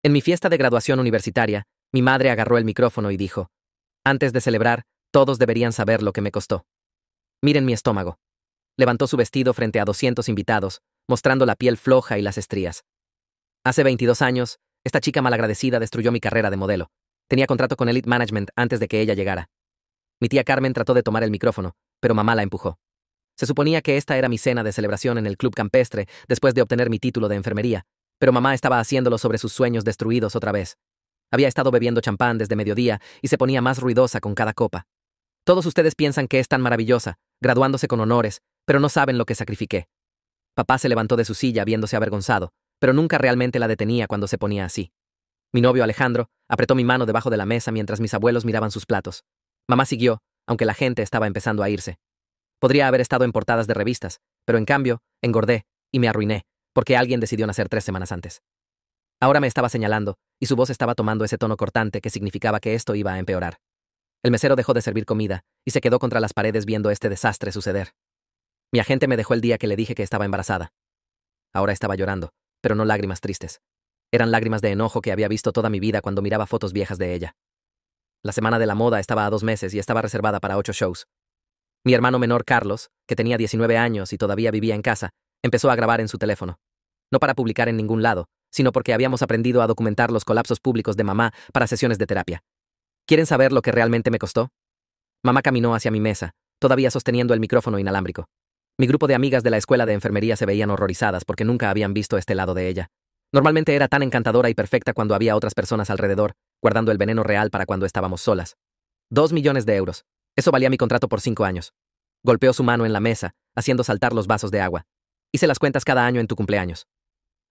En mi fiesta de graduación universitaria, mi madre agarró el micrófono y dijo: antes de celebrar, todos deberían saber lo que me costó. Miren mi estómago. Levantó su vestido frente a 200 invitados, mostrando la piel floja y las estrías. Hace 22 años, esta chica malagradecida destruyó mi carrera de modelo. Tenía contrato con Elite Management antes de que ella llegara. Mi tía Carmen trató de tomar el micrófono, pero mamá la empujó. Se suponía que esta era mi cena de celebración en el club campestre después de obtener mi título de enfermería, pero mamá estaba haciéndolo sobre sus sueños destruidos otra vez. Había estado bebiendo champán desde mediodía y se ponía más ruidosa con cada copa. Todos ustedes piensan que es tan maravillosa, graduándose con honores, pero no saben lo que sacrifiqué. Papá se levantó de su silla viéndose avergonzado, pero nunca realmente la detenía cuando se ponía así. Mi novio Alejandro apretó mi mano debajo de la mesa mientras mis abuelos miraban sus platos. Mamá siguió, aunque la gente estaba empezando a irse. Podría haber estado en portadas de revistas, pero en cambio, engordé y me arruiné, porque alguien decidió nacer 3 semanas antes. Ahora me estaba señalando, y su voz estaba tomando ese tono cortante que significaba que esto iba a empeorar. El mesero dejó de servir comida, y se quedó contra las paredes viendo este desastre suceder. Mi agente me dejó el día que le dije que estaba embarazada. Ahora estaba llorando, pero no lágrimas tristes. Eran lágrimas de enojo que había visto toda mi vida cuando miraba fotos viejas de ella. La semana de la moda estaba a 2 meses y estaba reservada para 8 shows. Mi hermano menor, Carlos, que tenía 19 años y todavía vivía en casa, empezó a grabar en su teléfono. No para publicar en ningún lado, sino porque habíamos aprendido a documentar los colapsos públicos de mamá para sesiones de terapia. ¿Quieren saber lo que realmente me costó? Mamá caminó hacia mi mesa, todavía sosteniendo el micrófono inalámbrico. Mi grupo de amigas de la escuela de enfermería se veían horrorizadas porque nunca habían visto este lado de ella. Normalmente era tan encantadora y perfecta cuando había otras personas alrededor, guardando el veneno real para cuando estábamos solas. 2 millones de euros. Eso valía mi contrato por 5 años. Golpeó su mano en la mesa, haciendo saltar los vasos de agua. Hice las cuentas cada año en tu cumpleaños.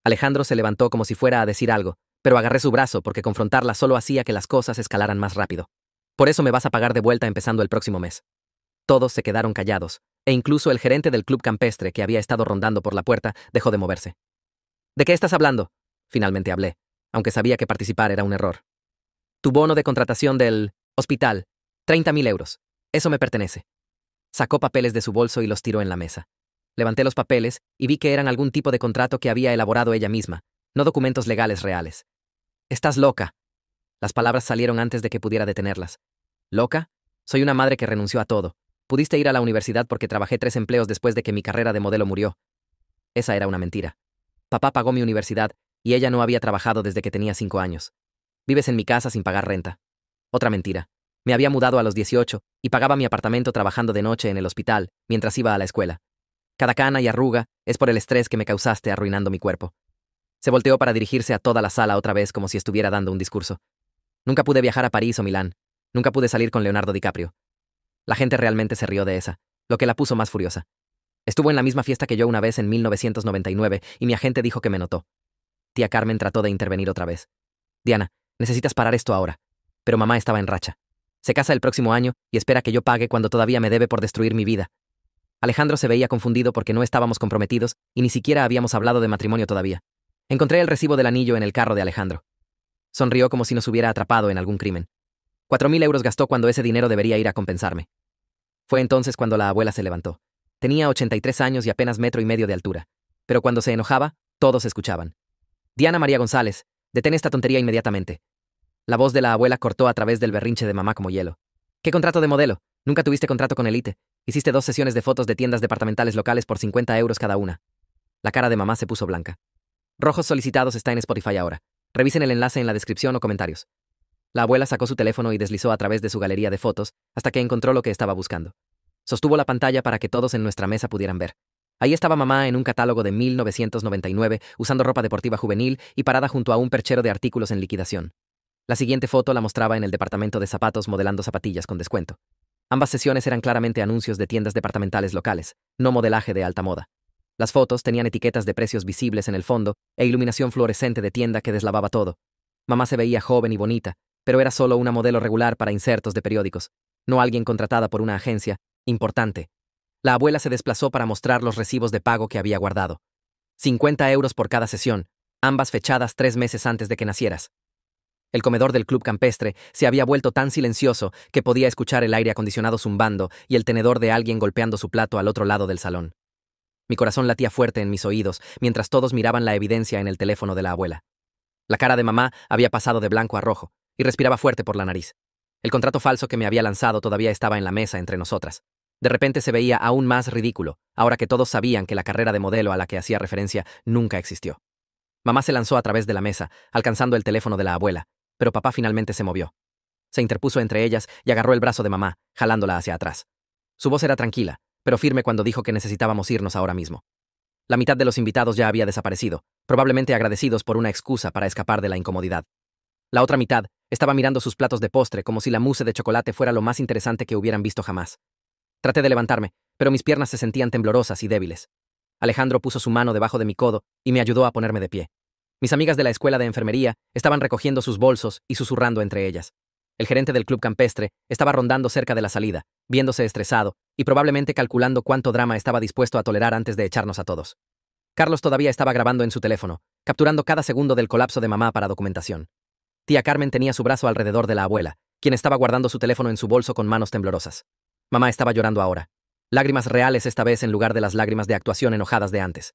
Alejandro se levantó como si fuera a decir algo, pero agarré su brazo porque confrontarla solo hacía que las cosas escalaran más rápido. Por eso me vas a pagar de vuelta empezando el próximo mes. Todos se quedaron callados, e incluso el gerente del club campestre que había estado rondando por la puerta dejó de moverse. ¿De qué estás hablando? Finalmente hablé, aunque sabía que participar era un error. Tu bono de contratación del hospital, 30.000 euros. Eso me pertenece. Sacó papeles de su bolso y los tiró en la mesa. Levanté los papeles y vi que eran algún tipo de contrato que había elaborado ella misma, no documentos legales reales. Estás loca. Las palabras salieron antes de que pudiera detenerlas. ¿Loca? Soy una madre que renunció a todo. Pudiste ir a la universidad porque trabajé 3 empleos después de que mi carrera de modelo murió. Esa era una mentira. Papá pagó mi universidad y ella no había trabajado desde que tenía 5 años. Vives en mi casa sin pagar renta. Otra mentira. Me había mudado a los 18 y pagaba mi apartamento trabajando de noche en el hospital mientras iba a la escuela. Cada cana y arruga es por el estrés que me causaste arruinando mi cuerpo. Se volteó para dirigirse a toda la sala otra vez como si estuviera dando un discurso. Nunca pude viajar a París o Milán. Nunca pude salir con Leonardo DiCaprio. La gente realmente se rió de esa, lo que la puso más furiosa. Estuvo en la misma fiesta que yo una vez en 1999 y mi agente dijo que me notó. Tía Carmen trató de intervenir otra vez. Diana, necesitas parar esto ahora. Pero mamá estaba en racha. Se casa el próximo año y espera que yo pague cuando todavía me debe por destruir mi vida. Alejandro se veía confundido porque no estábamos comprometidos y ni siquiera habíamos hablado de matrimonio todavía. Encontré el recibo del anillo en el carro de Alejandro. Sonrió como si nos hubiera atrapado en algún crimen. 4.000 euros gastó cuando ese dinero debería ir a compensarme. Fue entonces cuando la abuela se levantó. Tenía 83 años y apenas 1,5 metros de altura. Pero cuando se enojaba, todos escuchaban. Diana María González, detén esta tontería inmediatamente. La voz de la abuela cortó a través del berrinche de mamá como hielo. ¿Qué contrato de modelo? Nunca tuviste contrato con Elite. Hiciste 2 sesiones de fotos de tiendas departamentales locales por 50 euros cada una. La cara de mamá se puso blanca. Rojos solicitados está en Spotify ahora. Revisen el enlace en la descripción o comentarios. La abuela sacó su teléfono y deslizó a través de su galería de fotos hasta que encontró lo que estaba buscando. Sostuvo la pantalla para que todos en nuestra mesa pudieran ver. Ahí estaba mamá en un catálogo de 1999, usando ropa deportiva juvenil y parada junto a un perchero de artículos en liquidación. La siguiente foto la mostraba en el departamento de zapatos modelando zapatillas con descuento. Ambas sesiones eran claramente anuncios de tiendas departamentales locales, no modelaje de alta moda. Las fotos tenían etiquetas de precios visibles en el fondo e iluminación fluorescente de tienda que deslavaba todo. Mamá se veía joven y bonita, pero era solo una modelo regular para insertos de periódicos, no alguien contratada por una agencia importante. La abuela se desplazó para mostrar los recibos de pago que había guardado. 50 euros por cada sesión, ambas fechadas 3 meses antes de que nacieras. El comedor del club campestre se había vuelto tan silencioso que podía escuchar el aire acondicionado zumbando y el tenedor de alguien golpeando su plato al otro lado del salón. Mi corazón latía fuerte en mis oídos mientras todos miraban la evidencia en el teléfono de la abuela. La cara de mamá había pasado de blanco a rojo, y respiraba fuerte por la nariz. El contrato falso que me había lanzado todavía estaba en la mesa entre nosotras. De repente se veía aún más ridículo, ahora que todos sabían que la carrera de modelo a la que hacía referencia nunca existió. Mamá se lanzó a través de la mesa, alcanzando el teléfono de la abuela, pero papá finalmente se movió. Se interpuso entre ellas y agarró el brazo de mamá, jalándola hacia atrás. Su voz era tranquila, pero firme cuando dijo que necesitábamos irnos ahora mismo. La mitad de los invitados ya había desaparecido, probablemente agradecidos por una excusa para escapar de la incomodidad. La otra mitad estaba mirando sus platos de postre como si la mousse de chocolate fuera lo más interesante que hubieran visto jamás. Traté de levantarme, pero mis piernas se sentían temblorosas y débiles. Alejandro puso su mano debajo de mi codo y me ayudó a ponerme de pie. Mis amigas de la escuela de enfermería estaban recogiendo sus bolsos y susurrando entre ellas. El gerente del club campestre estaba rondando cerca de la salida, viéndose estresado y probablemente calculando cuánto drama estaba dispuesto a tolerar antes de echarnos a todos. Carlos todavía estaba grabando en su teléfono, capturando cada segundo del colapso de mamá para documentación. Tía Carmen tenía su brazo alrededor de la abuela, quien estaba guardando su teléfono en su bolso con manos temblorosas. Mamá estaba llorando ahora. Lágrimas reales esta vez en lugar de las lágrimas de actuación enojadas de antes.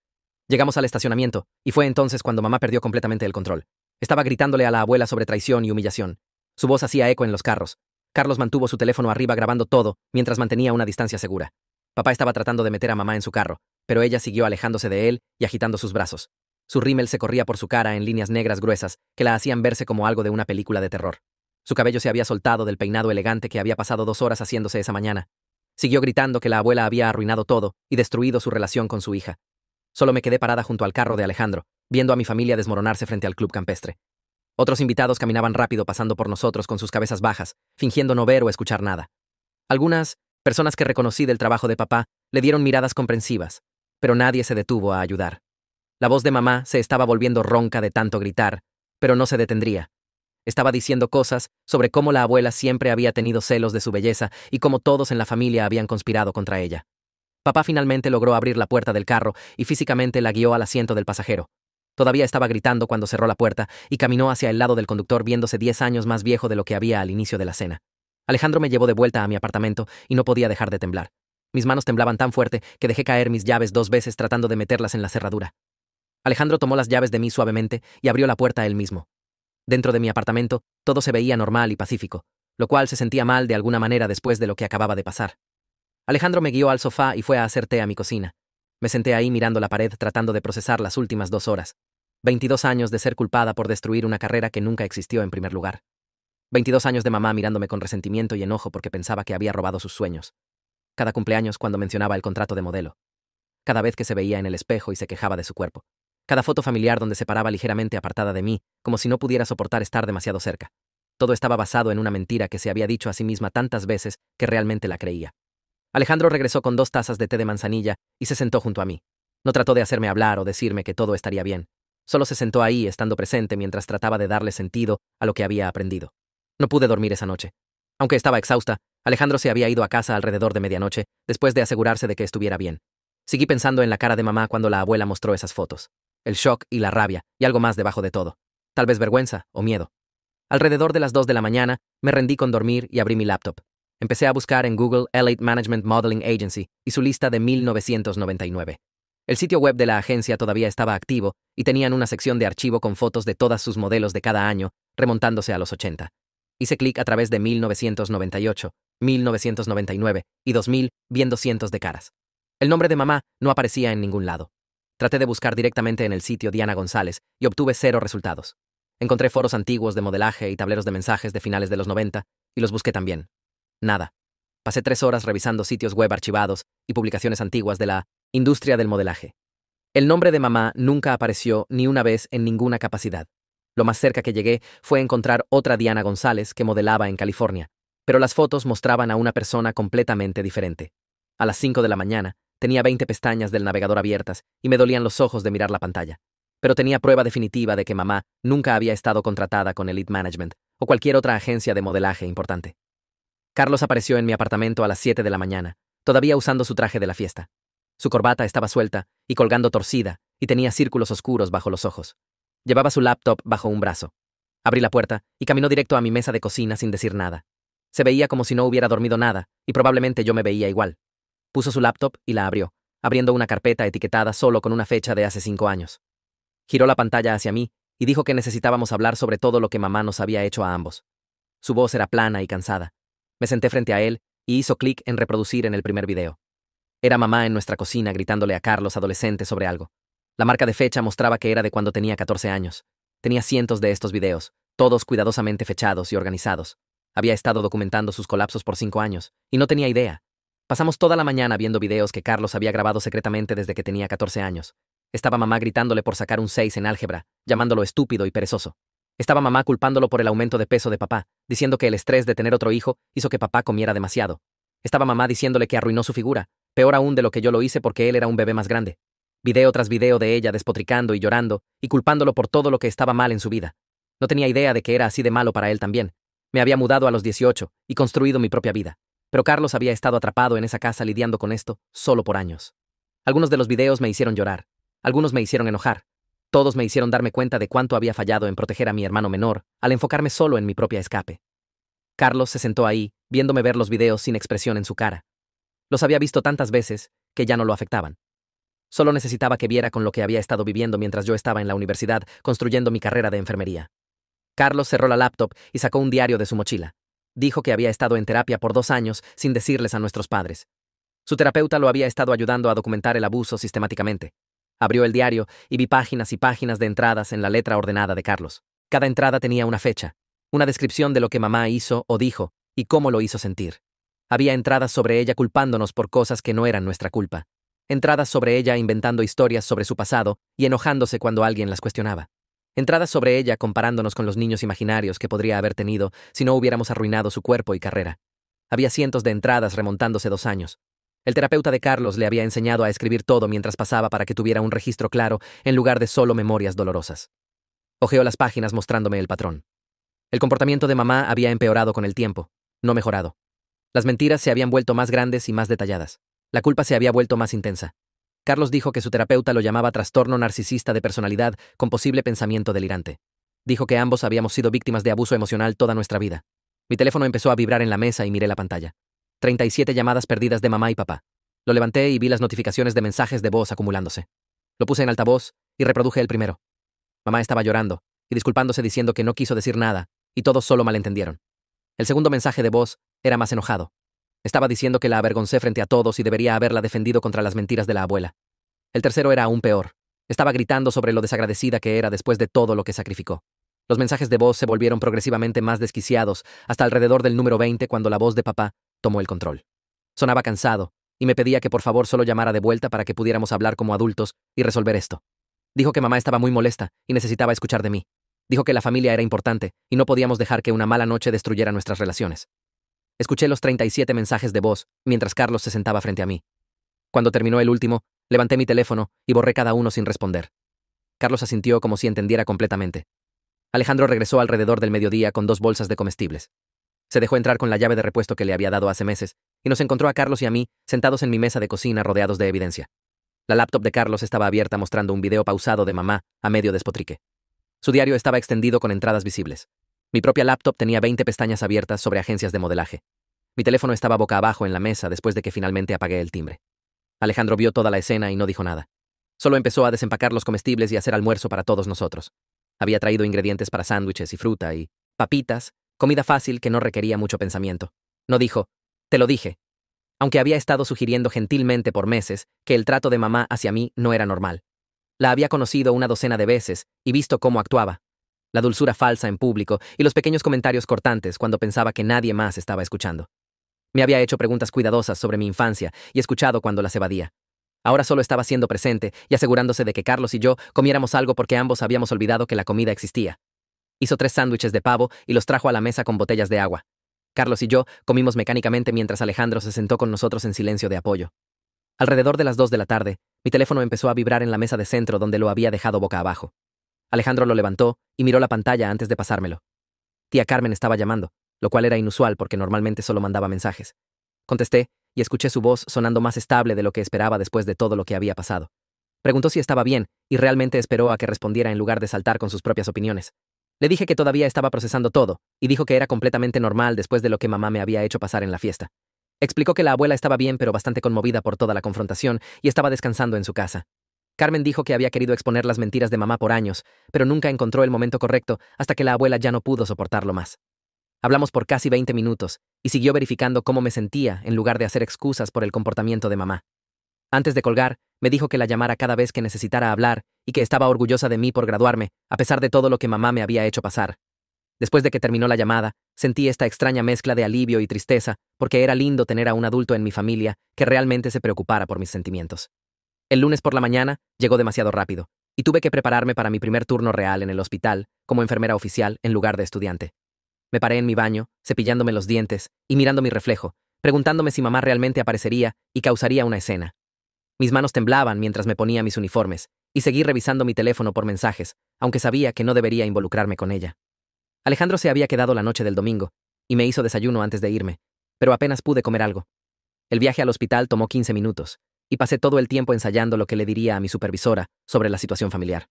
Llegamos al estacionamiento, y fue entonces cuando mamá perdió completamente el control. Estaba gritándole a la abuela sobre traición y humillación. Su voz hacía eco en los carros. Carlos mantuvo su teléfono arriba grabando todo, mientras mantenía una distancia segura. Papá estaba tratando de meter a mamá en su carro, pero ella siguió alejándose de él y agitando sus brazos. Su rímel se corría por su cara en líneas negras gruesas que la hacían verse como algo de una película de terror. Su cabello se había soltado del peinado elegante que había pasado 2 horas haciéndose esa mañana. Siguió gritando que la abuela había arruinado todo y destruido su relación con su hija. Solo me quedé parada junto al carro de Alejandro, viendo a mi familia desmoronarse frente al club campestre. Otros invitados caminaban rápido pasando por nosotros con sus cabezas bajas, fingiendo no ver o escuchar nada. Algunas personas que reconocí del trabajo de papá le dieron miradas comprensivas, pero nadie se detuvo a ayudar. La voz de mamá se estaba volviendo ronca de tanto gritar, pero no se detendría. Estaba diciendo cosas sobre cómo la abuela siempre había tenido celos de su belleza y cómo todos en la familia habían conspirado contra ella. Papá finalmente logró abrir la puerta del carro y físicamente la guió al asiento del pasajero. Todavía estaba gritando cuando cerró la puerta y caminó hacia el lado del conductor viéndose 10 años más viejo de lo que había al inicio de la cena. Alejandro me llevó de vuelta a mi apartamento y no podía dejar de temblar. Mis manos temblaban tan fuerte que dejé caer mis llaves 2 veces tratando de meterlas en la cerradura. Alejandro tomó las llaves de mí suavemente y abrió la puerta él mismo. Dentro de mi apartamento, todo se veía normal y pacífico, lo cual se sentía mal de alguna manera después de lo que acababa de pasar. Alejandro me guió al sofá y fue a hacer té a mi cocina. Me senté ahí mirando la pared tratando de procesar las últimas 2 horas. 22 años de ser culpada por destruir una carrera que nunca existió en primer lugar. 22 años de mamá mirándome con resentimiento y enojo porque pensaba que había robado sus sueños. Cada cumpleaños cuando mencionaba el contrato de modelo. Cada vez que se veía en el espejo y se quejaba de su cuerpo. Cada foto familiar donde se paraba ligeramente apartada de mí, como si no pudiera soportar estar demasiado cerca. Todo estaba basado en una mentira que se había dicho a sí misma tantas veces que realmente la creía. Alejandro regresó con 2 tazas de té de manzanilla y se sentó junto a mí. No trató de hacerme hablar o decirme que todo estaría bien. Solo se sentó ahí, estando presente mientras trataba de darle sentido a lo que había aprendido. No pude dormir esa noche. Aunque estaba exhausta, Alejandro se había ido a casa alrededor de medianoche, después de asegurarse de que estuviera bien. Seguí pensando en la cara de mamá cuando la abuela mostró esas fotos. El shock y la rabia, y algo más debajo de todo. Tal vez vergüenza o miedo. Alrededor de las 2 de la mañana, me rendí con dormir y abrí mi laptop. Empecé a buscar en Google Elite Management Modeling Agency y su lista de 1999. El sitio web de la agencia todavía estaba activo y tenían una sección de archivo con fotos de todas sus modelos de cada año, remontándose a los 80. Hice clic a través de 1998, 1999 y 2000, viendo cientos de caras. El nombre de mamá no aparecía en ningún lado. Traté de buscar directamente en el sitio Diana González y obtuve 0 resultados. Encontré foros antiguos de modelaje y tableros de mensajes de finales de los 90 y los busqué también. Nada. Pasé 3 horas revisando sitios web archivados y publicaciones antiguas de la industria del modelaje. El nombre de mamá nunca apareció ni una vez en ninguna capacidad. Lo más cerca que llegué fue encontrar otra Diana González que modelaba en California, pero las fotos mostraban a una persona completamente diferente. A las 5 de la mañana, tenía 20 pestañas del navegador abiertas y me dolían los ojos de mirar la pantalla. Pero tenía prueba definitiva de que mamá nunca había estado contratada con Elite Management o cualquier otra agencia de modelaje importante. Carlos apareció en mi apartamento a las 7 de la mañana, todavía usando su traje de la fiesta. Su corbata estaba suelta y colgando torcida, y tenía círculos oscuros bajo los ojos. Llevaba su laptop bajo un brazo. Abrí la puerta y caminó directo a mi mesa de cocina sin decir nada. Se veía como si no hubiera dormido nada, y probablemente yo me veía igual. Puso su laptop y la abrió, abriendo una carpeta etiquetada solo con una fecha de hace 5 años. Giró la pantalla hacia mí y dijo que necesitábamos hablar sobre todo lo que mamá nos había hecho a ambos. Su voz era plana y cansada. Me senté frente a él y hizo clic en reproducir en el primer video. Era mamá en nuestra cocina gritándole a Carlos adolescente sobre algo. La marca de fecha mostraba que era de cuando tenía 14 años. Tenía cientos de estos videos, todos cuidadosamente fechados y organizados. Había estado documentando sus colapsos por 5 años, y no tenía idea. Pasamos toda la mañana viendo videos que Carlos había grabado secretamente desde que tenía 14 años. Estaba mamá gritándole por sacar un 6 en álgebra, llamándolo estúpido y perezoso. Estaba mamá culpándolo por el aumento de peso de papá, diciendo que el estrés de tener otro hijo hizo que papá comiera demasiado. Estaba mamá diciéndole que arruinó su figura, peor aún de lo que yo lo hice porque él era un bebé más grande. Video tras video de ella despotricando y llorando, y culpándolo por todo lo que estaba mal en su vida. No tenía idea de que era así de malo para él también. Me había mudado a los 18 y construido mi propia vida. Pero Carlos había estado atrapado en esa casa lidiando con esto solo por años. Algunos de los videos me hicieron llorar. Algunos me hicieron enojar. Todos me hicieron darme cuenta de cuánto había fallado en proteger a mi hermano menor al enfocarme solo en mi propia escape. Carlos se sentó ahí, viéndome ver los videos sin expresión en su cara. Los había visto tantas veces que ya no lo afectaban. Solo necesitaba que viera con lo que había estado viviendo mientras yo estaba en la universidad construyendo mi carrera de enfermería. Carlos cerró la laptop y sacó un diario de su mochila. Dijo que había estado en terapia por 2 años sin decirles a nuestros padres. Su terapeuta lo había estado ayudando a documentar el abuso sistemáticamente. Abrió el diario y vi páginas y páginas de entradas en la letra ordenada de Carlos. Cada entrada tenía una fecha, una descripción de lo que mamá hizo o dijo y cómo lo hizo sentir. Había entradas sobre ella culpándonos por cosas que no eran nuestra culpa. Entradas sobre ella inventando historias sobre su pasado y enojándose cuando alguien las cuestionaba. Entradas sobre ella comparándonos con los niños imaginarios que podría haber tenido si no hubiéramos arruinado su cuerpo y carrera. Había cientos de entradas remontándose 2 años. El terapeuta de Carlos le había enseñado a escribir todo mientras pasaba para que tuviera un registro claro en lugar de solo memorias dolorosas. Hojeó las páginas mostrándome el patrón. El comportamiento de mamá había empeorado con el tiempo, no mejorado. Las mentiras se habían vuelto más grandes y más detalladas. La culpa se había vuelto más intensa. Carlos dijo que su terapeuta lo llamaba trastorno narcisista de personalidad con posible pensamiento delirante. Dijo que ambos habíamos sido víctimas de abuso emocional toda nuestra vida. Mi teléfono empezó a vibrar en la mesa y miré la pantalla. 37 llamadas perdidas de mamá y papá. Lo levanté y vi las notificaciones de mensajes de voz acumulándose. Lo puse en altavoz y reproduje el primero. Mamá estaba llorando y disculpándose diciendo que no quiso decir nada, y todos solo malentendieron. El segundo mensaje de voz era más enojado. Estaba diciendo que la avergoncé frente a todos y debería haberla defendido contra las mentiras de la abuela. El tercero era aún peor. Estaba gritando sobre lo desagradecida que era después de todo lo que sacrificó. Los mensajes de voz se volvieron progresivamente más desquiciados hasta alrededor del número 20 cuando la voz de papá tomó el control. Sonaba cansado y me pedía que por favor solo llamara de vuelta para que pudiéramos hablar como adultos y resolver esto. Dijo que mamá estaba muy molesta y necesitaba escuchar de mí. Dijo que la familia era importante y no podíamos dejar que una mala noche destruyera nuestras relaciones. Escuché los 37 mensajes de voz mientras Carlos se sentaba frente a mí. Cuando terminó el último, levanté mi teléfono y borré cada uno sin responder. Carlos asintió como si entendiera completamente. Alejandro regresó alrededor del mediodía con 2 bolsas de comestibles. Se dejó entrar con la llave de repuesto que le había dado hace meses y nos encontró a Carlos y a mí sentados en mi mesa de cocina rodeados de evidencia. La laptop de Carlos estaba abierta mostrando un video pausado de mamá a medio despotrique. Su diario estaba extendido con entradas visibles. Mi propia laptop tenía 20 pestañas abiertas sobre agencias de modelaje. Mi teléfono estaba boca abajo en la mesa después de que finalmente apagué el timbre. Alejandro vio toda la escena y no dijo nada. Solo empezó a desempacar los comestibles y hacer almuerzo para todos nosotros. Había traído ingredientes para sándwiches y fruta y papitas, comida fácil que no requería mucho pensamiento. No dijo, te lo dije. Aunque había estado sugiriendo gentilmente por meses que el trato de mamá hacia mí no era normal. La había conocido una docena de veces y visto cómo actuaba. La dulzura falsa en público y los pequeños comentarios cortantes cuando pensaba que nadie más estaba escuchando. Me había hecho preguntas cuidadosas sobre mi infancia y escuchado cuando las evadía. Ahora solo estaba siendo presente y asegurándose de que Carlos y yo comiéramos algo porque ambos habíamos olvidado que la comida existía. Hizo 3 sándwiches de pavo y los trajo a la mesa con botellas de agua. Carlos y yo comimos mecánicamente mientras Alejandro se sentó con nosotros en silencio de apoyo. Alrededor de las 2 de la tarde, mi teléfono empezó a vibrar en la mesa de centro donde lo había dejado boca abajo. Alejandro lo levantó y miró la pantalla antes de pasármelo. Tía Carmen estaba llamando, lo cual era inusual porque normalmente solo mandaba mensajes. Contesté y escuché su voz sonando más estable de lo que esperaba después de todo lo que había pasado. Preguntó si estaba bien y realmente esperó a que respondiera en lugar de saltar con sus propias opiniones. Le dije que todavía estaba procesando todo y dijo que era completamente normal después de lo que mamá me había hecho pasar en la fiesta. Explicó que la abuela estaba bien pero bastante conmovida por toda la confrontación y estaba descansando en su casa. Carmen dijo que había querido exponer las mentiras de mamá por años, pero nunca encontró el momento correcto hasta que la abuela ya no pudo soportarlo más. Hablamos por casi 20 minutos y siguió verificando cómo me sentía en lugar de hacer excusas por el comportamiento de mamá. Antes de colgar, me dijo que la llamara cada vez que necesitara hablar y que estaba orgullosa de mí por graduarme, a pesar de todo lo que mamá me había hecho pasar. Después de que terminó la llamada, sentí esta extraña mezcla de alivio y tristeza, porque era lindo tener a un adulto en mi familia que realmente se preocupara por mis sentimientos. El lunes por la mañana llegó demasiado rápido, y tuve que prepararme para mi primer turno real en el hospital, como enfermera oficial en lugar de estudiante. Me paré en mi baño, cepillándome los dientes y mirando mi reflejo, preguntándome si mamá realmente aparecería y causaría una escena. Mis manos temblaban mientras me ponía mis uniformes, y seguí revisando mi teléfono por mensajes, aunque sabía que no debería involucrarme con ella. Alejandro se había quedado la noche del domingo, y me hizo desayuno antes de irme, pero apenas pude comer algo. El viaje al hospital tomó 15 minutos, y pasé todo el tiempo ensayando lo que le diría a mi supervisora sobre la situación familiar.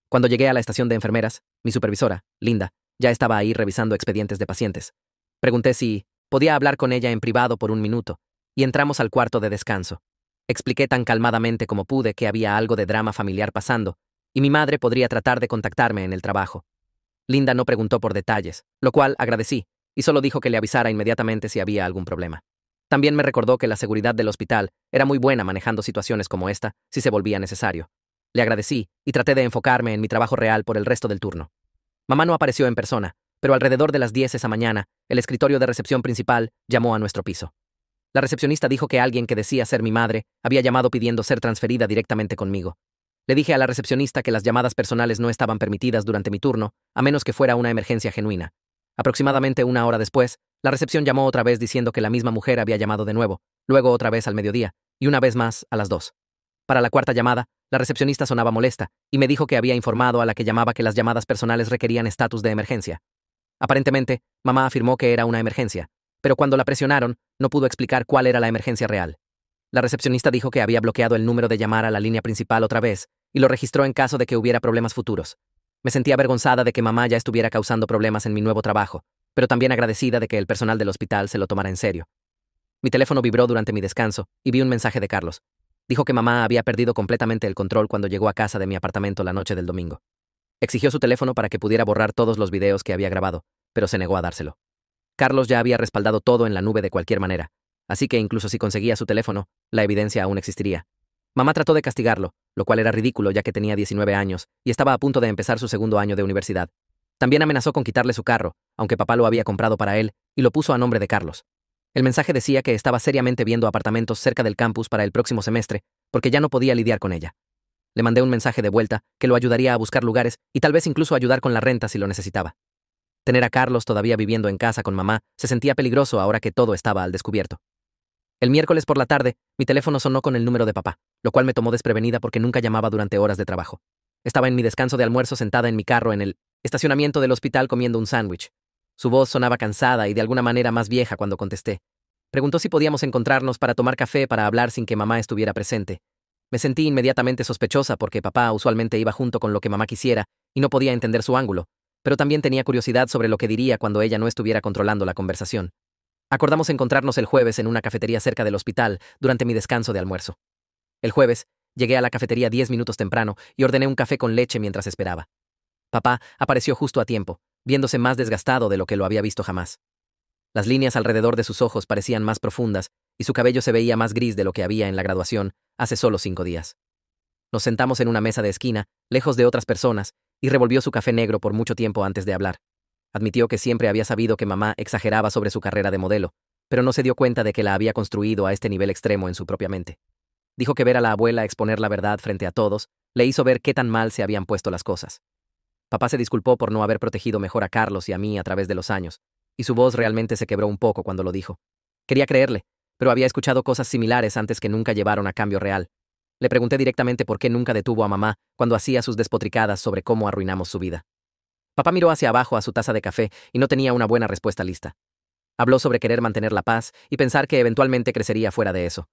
Cuando llegué a la estación de enfermeras, mi supervisora, Linda, ya estaba ahí revisando expedientes de pacientes. Pregunté si podía hablar con ella en privado por un minuto, y entramos al cuarto de descanso. Expliqué tan calmadamente como pude que había algo de drama familiar pasando, y mi madre podría tratar de contactarme en el trabajo. Linda no preguntó por detalles, lo cual agradecí, y solo dijo que le avisara inmediatamente si había algún problema. También me recordó que la seguridad del hospital era muy buena manejando situaciones como esta, si se volvía necesario. Le agradecí, y traté de enfocarme en mi trabajo real por el resto del turno. Mamá no apareció en persona, pero alrededor de las 10 esa mañana, el escritorio de recepción principal llamó a nuestro piso. La recepcionista dijo que alguien que decía ser mi madre había llamado pidiendo ser transferida directamente conmigo. Le dije a la recepcionista que las llamadas personales no estaban permitidas durante mi turno, a menos que fuera una emergencia genuina. Aproximadamente una hora después, la recepción llamó otra vez diciendo que la misma mujer había llamado de nuevo, luego otra vez al mediodía, y una vez más a las 2. Para la cuarta llamada, la recepcionista sonaba molesta, y me dijo que había informado a la que llamaba que las llamadas personales requerían estatus de emergencia. Aparentemente, mamá afirmó que era una emergencia, pero cuando la presionaron, no pudo explicar cuál era la emergencia real. La recepcionista dijo que había bloqueado el número de llamar a la línea principal otra vez, y lo registró en caso de que hubiera problemas futuros. Me sentí avergonzada de que mamá ya estuviera causando problemas en mi nuevo trabajo, pero también agradecida de que el personal del hospital se lo tomara en serio. Mi teléfono vibró durante mi descanso, y vi un mensaje de Carlos. Dijo que mamá había perdido completamente el control cuando llegó a casa de mi apartamento la noche del domingo. Exigió su teléfono para que pudiera borrar todos los videos que había grabado, pero se negó a dárselo. Carlos ya había respaldado todo en la nube de cualquier manera, así que incluso si conseguía su teléfono, la evidencia aún existiría. Mamá trató de castigarlo, lo cual era ridículo ya que tenía 19 años y estaba a punto de empezar su segundo año de universidad. También amenazó con quitarle su carro, aunque papá lo había comprado para él, y lo puso a nombre de Carlos. El mensaje decía que estaba seriamente viendo apartamentos cerca del campus para el próximo semestre, porque ya no podía lidiar con ella. Le mandé un mensaje de vuelta que lo ayudaría a buscar lugares y tal vez incluso ayudar con la renta si lo necesitaba. Tener a Carlos todavía viviendo en casa con mamá se sentía peligroso ahora que todo estaba al descubierto. El miércoles por la tarde, mi teléfono sonó con el número de papá, lo cual me tomó desprevenida porque nunca llamaba durante horas de trabajo. Estaba en mi descanso de almuerzo sentada en mi carro en el estacionamiento del hospital comiendo un sándwich. Su voz sonaba cansada y de alguna manera más vieja cuando contesté. Preguntó si podíamos encontrarnos para tomar café para hablar sin que mamá estuviera presente. Me sentí inmediatamente sospechosa porque papá usualmente iba junto con lo que mamá quisiera y no podía entender su ángulo, pero también tenía curiosidad sobre lo que diría cuando ella no estuviera controlando la conversación. Acordamos encontrarnos el jueves en una cafetería cerca del hospital durante mi descanso de almuerzo. El jueves, llegué a la cafetería 10 minutos temprano y ordené un café con leche mientras esperaba. Papá apareció justo a tiempo, viéndose más desgastado de lo que lo había visto jamás. Las líneas alrededor de sus ojos parecían más profundas y su cabello se veía más gris de lo que había en la graduación hace solo 5 días. Nos sentamos en una mesa de esquina, lejos de otras personas, y revolvió su café negro por mucho tiempo antes de hablar. Admitió que siempre había sabido que mamá exageraba sobre su carrera de modelo, pero no se dio cuenta de que la había construido a este nivel extremo en su propia mente. Dijo que ver a la abuela exponer la verdad frente a todos le hizo ver qué tan mal se habían puesto las cosas. Papá se disculpó por no haber protegido mejor a Carlos y a mí a través de los años, y su voz realmente se quebró un poco cuando lo dijo. Quería creerle, pero había escuchado cosas similares antes que nunca llevaron a cambio real. Le pregunté directamente por qué nunca detuvo a mamá cuando hacía sus despotricadas sobre cómo arruinamos su vida. Papá miró hacia abajo a su taza de café y no tenía una buena respuesta lista. Habló sobre querer mantener la paz y pensar que eventualmente crecería fuera de eso.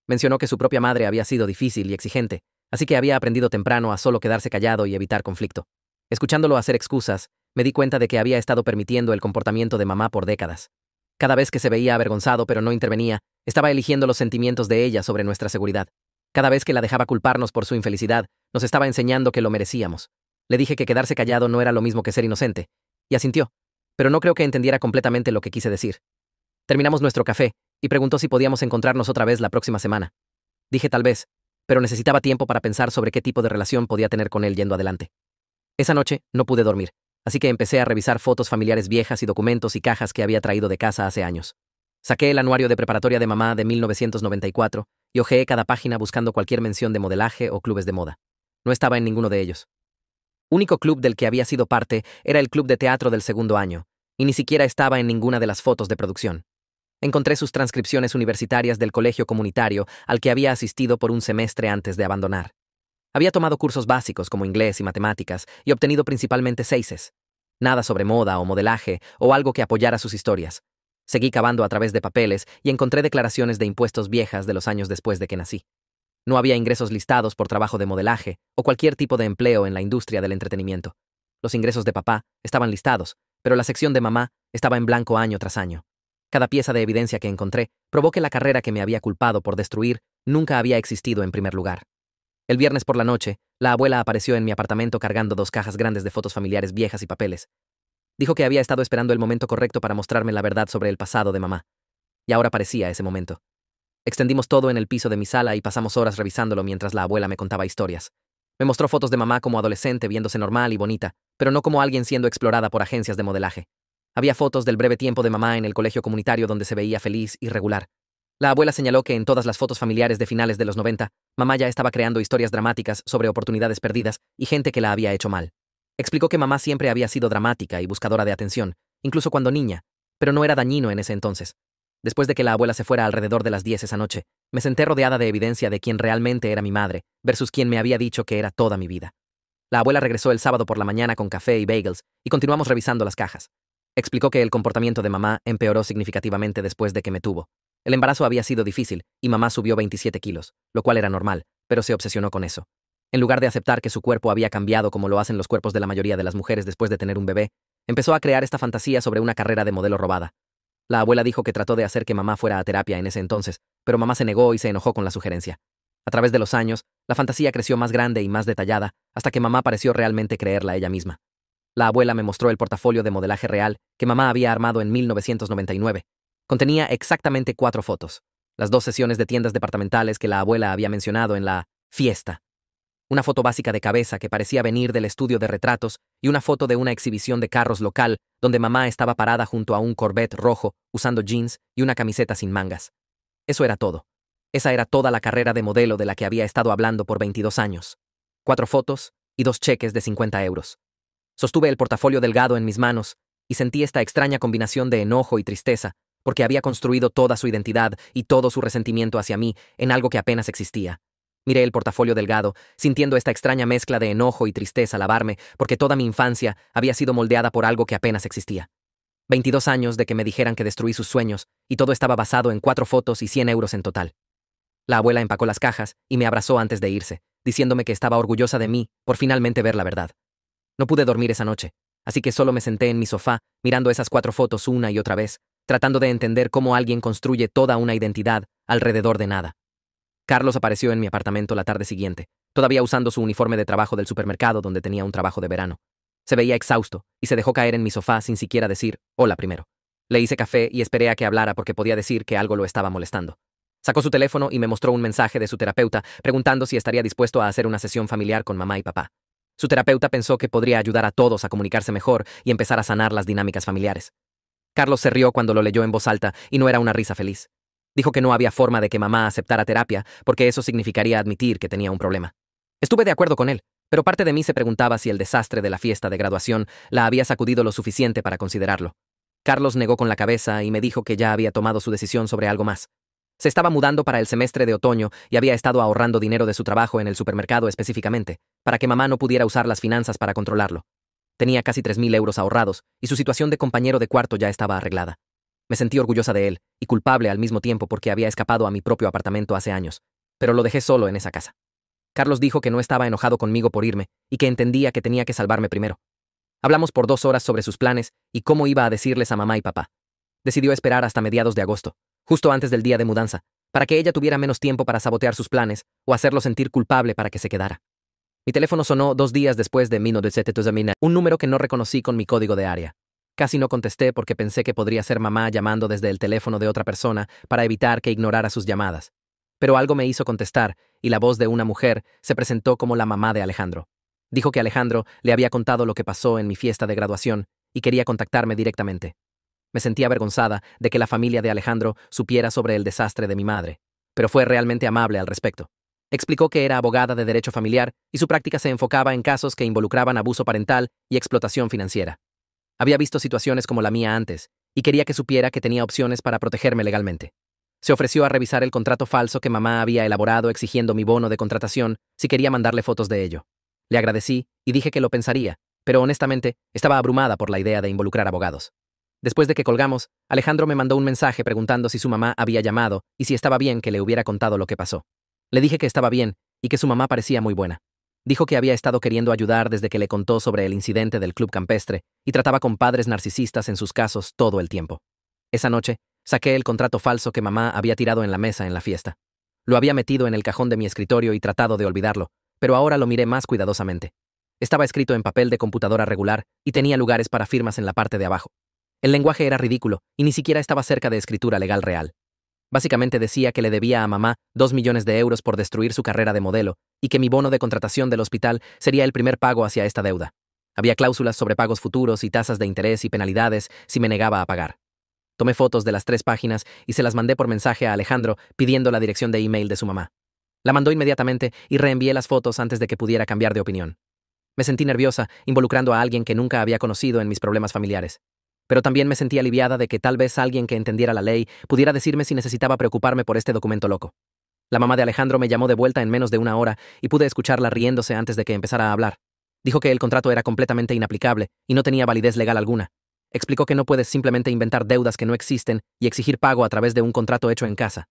Mencionó que su propia madre había sido difícil y exigente, así que había aprendido temprano a solo quedarse callado y evitar conflicto. Escuchándolo hacer excusas, me di cuenta de que había estado permitiendo el comportamiento de mamá por décadas. Cada vez que se veía avergonzado pero no intervenía, estaba eligiendo los sentimientos de ella sobre nuestra seguridad. Cada vez que la dejaba culparnos por su infelicidad, nos estaba enseñando que lo merecíamos. Le dije que quedarse callado no era lo mismo que ser inocente, y asintió, pero no creo que entendiera completamente lo que quise decir. Terminamos nuestro café, y preguntó si podíamos encontrarnos otra vez la próxima semana. Dije tal vez, pero necesitaba tiempo para pensar sobre qué tipo de relación podía tener con él yendo adelante. Esa noche no pude dormir, así que empecé a revisar fotos familiares viejas y documentos y cajas que había traído de casa hace años. Saqué el anuario de preparatoria de mamá de 1994 y hojeé cada página buscando cualquier mención de modelaje o clubes de moda. No estaba en ninguno de ellos. Único club del que había sido parte era el club de teatro del segundo año, y ni siquiera estaba en ninguna de las fotos de producción. Encontré sus transcripciones universitarias del colegio comunitario al que había asistido por un semestre antes de abandonar. Había tomado cursos básicos como inglés y matemáticas y obtenido principalmente 6. Nada sobre moda o modelaje o algo que apoyara sus historias. Seguí cavando a través de papeles y encontré declaraciones de impuestos viejas de los años después de que nací. No había ingresos listados por trabajo de modelaje o cualquier tipo de empleo en la industria del entretenimiento. Los ingresos de papá estaban listados, pero la sección de mamá estaba en blanco año tras año. Cada pieza de evidencia que encontré probó que la carrera que me había culpado por destruir nunca había existido en primer lugar. El viernes por la noche, la abuela apareció en mi apartamento cargando 2 cajas grandes de fotos familiares viejas y papeles. Dijo que había estado esperando el momento correcto para mostrarme la verdad sobre el pasado de mamá. Y ahora parecía ese momento. Extendimos todo en el piso de mi sala y pasamos horas revisándolo mientras la abuela me contaba historias. Me mostró fotos de mamá como adolescente viéndose normal y bonita, pero no como alguien siendo explorada por agencias de modelaje. Había fotos del breve tiempo de mamá en el colegio comunitario donde se veía feliz y regular. La abuela señaló que en todas las fotos familiares de finales de los 90, mamá ya estaba creando historias dramáticas sobre oportunidades perdidas y gente que la había hecho mal. Explicó que mamá siempre había sido dramática y buscadora de atención, incluso cuando niña, pero no era dañino en ese entonces. Después de que la abuela se fuera alrededor de las 10 esa noche, me senté rodeada de evidencia de quién realmente era mi madre versus quien me había dicho que era toda mi vida. La abuela regresó el sábado por la mañana con café y bagels y continuamos revisando las cajas. Explicó que el comportamiento de mamá empeoró significativamente después de que me tuvo. El embarazo había sido difícil y mamá subió 27 kilos, lo cual era normal, pero se obsesionó con eso. En lugar de aceptar que su cuerpo había cambiado como lo hacen los cuerpos de la mayoría de las mujeres después de tener un bebé, empezó a crear esta fantasía sobre una carrera de modelo robada. La abuela dijo que trató de hacer que mamá fuera a terapia en ese entonces, pero mamá se negó y se enojó con la sugerencia. A través de los años, la fantasía creció más grande y más detallada, hasta que mamá pareció realmente creerla ella misma. La abuela me mostró el portafolio de modelaje real que mamá había armado en 1999. Contenía exactamente 4 fotos. Las 2 sesiones de tiendas departamentales que la abuela había mencionado en la fiesta. Una foto básica de cabeza que parecía venir del estudio de retratos y una foto de una exhibición de carros local donde mamá estaba parada junto a un Corvette rojo usando jeans y una camiseta sin mangas. Eso era todo. Esa era toda la carrera de modelo de la que había estado hablando por 22 años. 4 fotos y 2 cheques de 50 euros. Sostuve el portafolio delgado en mis manos y sentí esta extraña combinación de enojo y tristeza, porque había construido toda su identidad y todo su resentimiento hacia mí en algo que apenas existía. Miré el portafolio delgado, sintiendo esta extraña mezcla de enojo y tristeza lavarme, porque toda mi infancia había sido moldeada por algo que apenas existía. 22 años de que me dijeran que destruí sus sueños, y todo estaba basado en 4 fotos y 100 euros en total. La abuela empacó las cajas y me abrazó antes de irse, diciéndome que estaba orgullosa de mí por finalmente ver la verdad. No pude dormir esa noche, así que solo me senté en mi sofá, mirando esas 4 fotos una y otra vez, tratando de entender cómo alguien construye toda una identidad alrededor de nada. Carlos apareció en mi apartamento la tarde siguiente, todavía usando su uniforme de trabajo del supermercado donde tenía un trabajo de verano. Se veía exhausto y se dejó caer en mi sofá sin siquiera decir hola primero. Le hice café y esperé a que hablara porque podía decir que algo lo estaba molestando. Sacó su teléfono y me mostró un mensaje de su terapeuta preguntando si estaría dispuesto a hacer una sesión familiar con mamá y papá. Su terapeuta pensó que podría ayudar a todos a comunicarse mejor y empezar a sanar las dinámicas familiares. Carlos se rió cuando lo leyó en voz alta y no era una risa feliz. Dijo que no había forma de que mamá aceptara terapia porque eso significaría admitir que tenía un problema. Estuve de acuerdo con él, pero parte de mí se preguntaba si el desastre de la fiesta de graduación la había sacudido lo suficiente para considerarlo. Carlos negó con la cabeza y me dijo que ya había tomado su decisión sobre algo más. Se estaba mudando para el semestre de otoño y había estado ahorrando dinero de su trabajo en el supermercado específicamente, para que mamá no pudiera usar las finanzas para controlarlo. Tenía casi 3.000 euros ahorrados y su situación de compañero de cuarto ya estaba arreglada. Me sentí orgullosa de él y culpable al mismo tiempo porque había escapado a mi propio apartamento hace años, pero lo dejé solo en esa casa. Carlos dijo que no estaba enojado conmigo por irme y que entendía que tenía que salvarme primero. Hablamos por 2 horas sobre sus planes y cómo iba a decirles a mamá y papá. Decidió esperar hasta mediados de agosto, justo antes del día de mudanza, para que ella tuviera menos tiempo para sabotear sus planes o hacerlo sentir culpable para que se quedara. Mi teléfono sonó 2 días después de un número que no reconocí con mi código de área. Casi no contesté porque pensé que podría ser mamá llamando desde el teléfono de otra persona para evitar que ignorara sus llamadas. Pero algo me hizo contestar, y la voz de una mujer se presentó como la mamá de Alejandro. Dijo que Alejandro le había contado lo que pasó en mi fiesta de graduación y quería contactarme directamente. Me sentía avergonzada de que la familia de Alejandro supiera sobre el desastre de mi madre, pero fue realmente amable al respecto. Explicó que era abogada de derecho familiar y su práctica se enfocaba en casos que involucraban abuso parental y explotación financiera. Había visto situaciones como la mía antes y quería que supiera que tenía opciones para protegerme legalmente. Se ofreció a revisar el contrato falso que mamá había elaborado exigiendo mi bono de contratación si quería mandarle fotos de ello. Le agradecí y dije que lo pensaría, pero honestamente estaba abrumada por la idea de involucrar abogados. Después de que colgamos, Alejandro me mandó un mensaje preguntando si su mamá había llamado y si estaba bien que le hubiera contado lo que pasó. Le dije que estaba bien y que su mamá parecía muy buena. Dijo que había estado queriendo ayudar desde que le contó sobre el incidente del club campestre y trataba con padres narcisistas en sus casos todo el tiempo. Esa noche, saqué el contrato falso que mamá había tirado en la mesa en la fiesta. Lo había metido en el cajón de mi escritorio y tratado de olvidarlo, pero ahora lo miré más cuidadosamente. Estaba escrito en papel de computadora regular y tenía lugares para firmas en la parte de abajo. El lenguaje era ridículo y ni siquiera estaba cerca de escritura legal real. Básicamente decía que le debía a mamá 2 millones de euros por destruir su carrera de modelo y que mi bono de contratación del hospital sería el primer pago hacia esta deuda. Había cláusulas sobre pagos futuros y tasas de interés y penalidades si me negaba a pagar. Tomé fotos de las 3 páginas y se las mandé por mensaje a Alejandro pidiendo la dirección de email de su mamá. La mandó inmediatamente y reenvié las fotos antes de que pudiera cambiar de opinión. Me sentí nerviosa involucrando a alguien que nunca había conocido en mis problemas familiares. Pero también me sentí aliviada de que tal vez alguien que entendiera la ley pudiera decirme si necesitaba preocuparme por este documento loco. La mamá de Alejandro me llamó de vuelta en menos de 1 hora y pude escucharla riéndose antes de que empezara a hablar. Dijo que el contrato era completamente inaplicable y no tenía validez legal alguna. Explicó que no puedes simplemente inventar deudas que no existen y exigir pago a través de un contrato hecho en casa.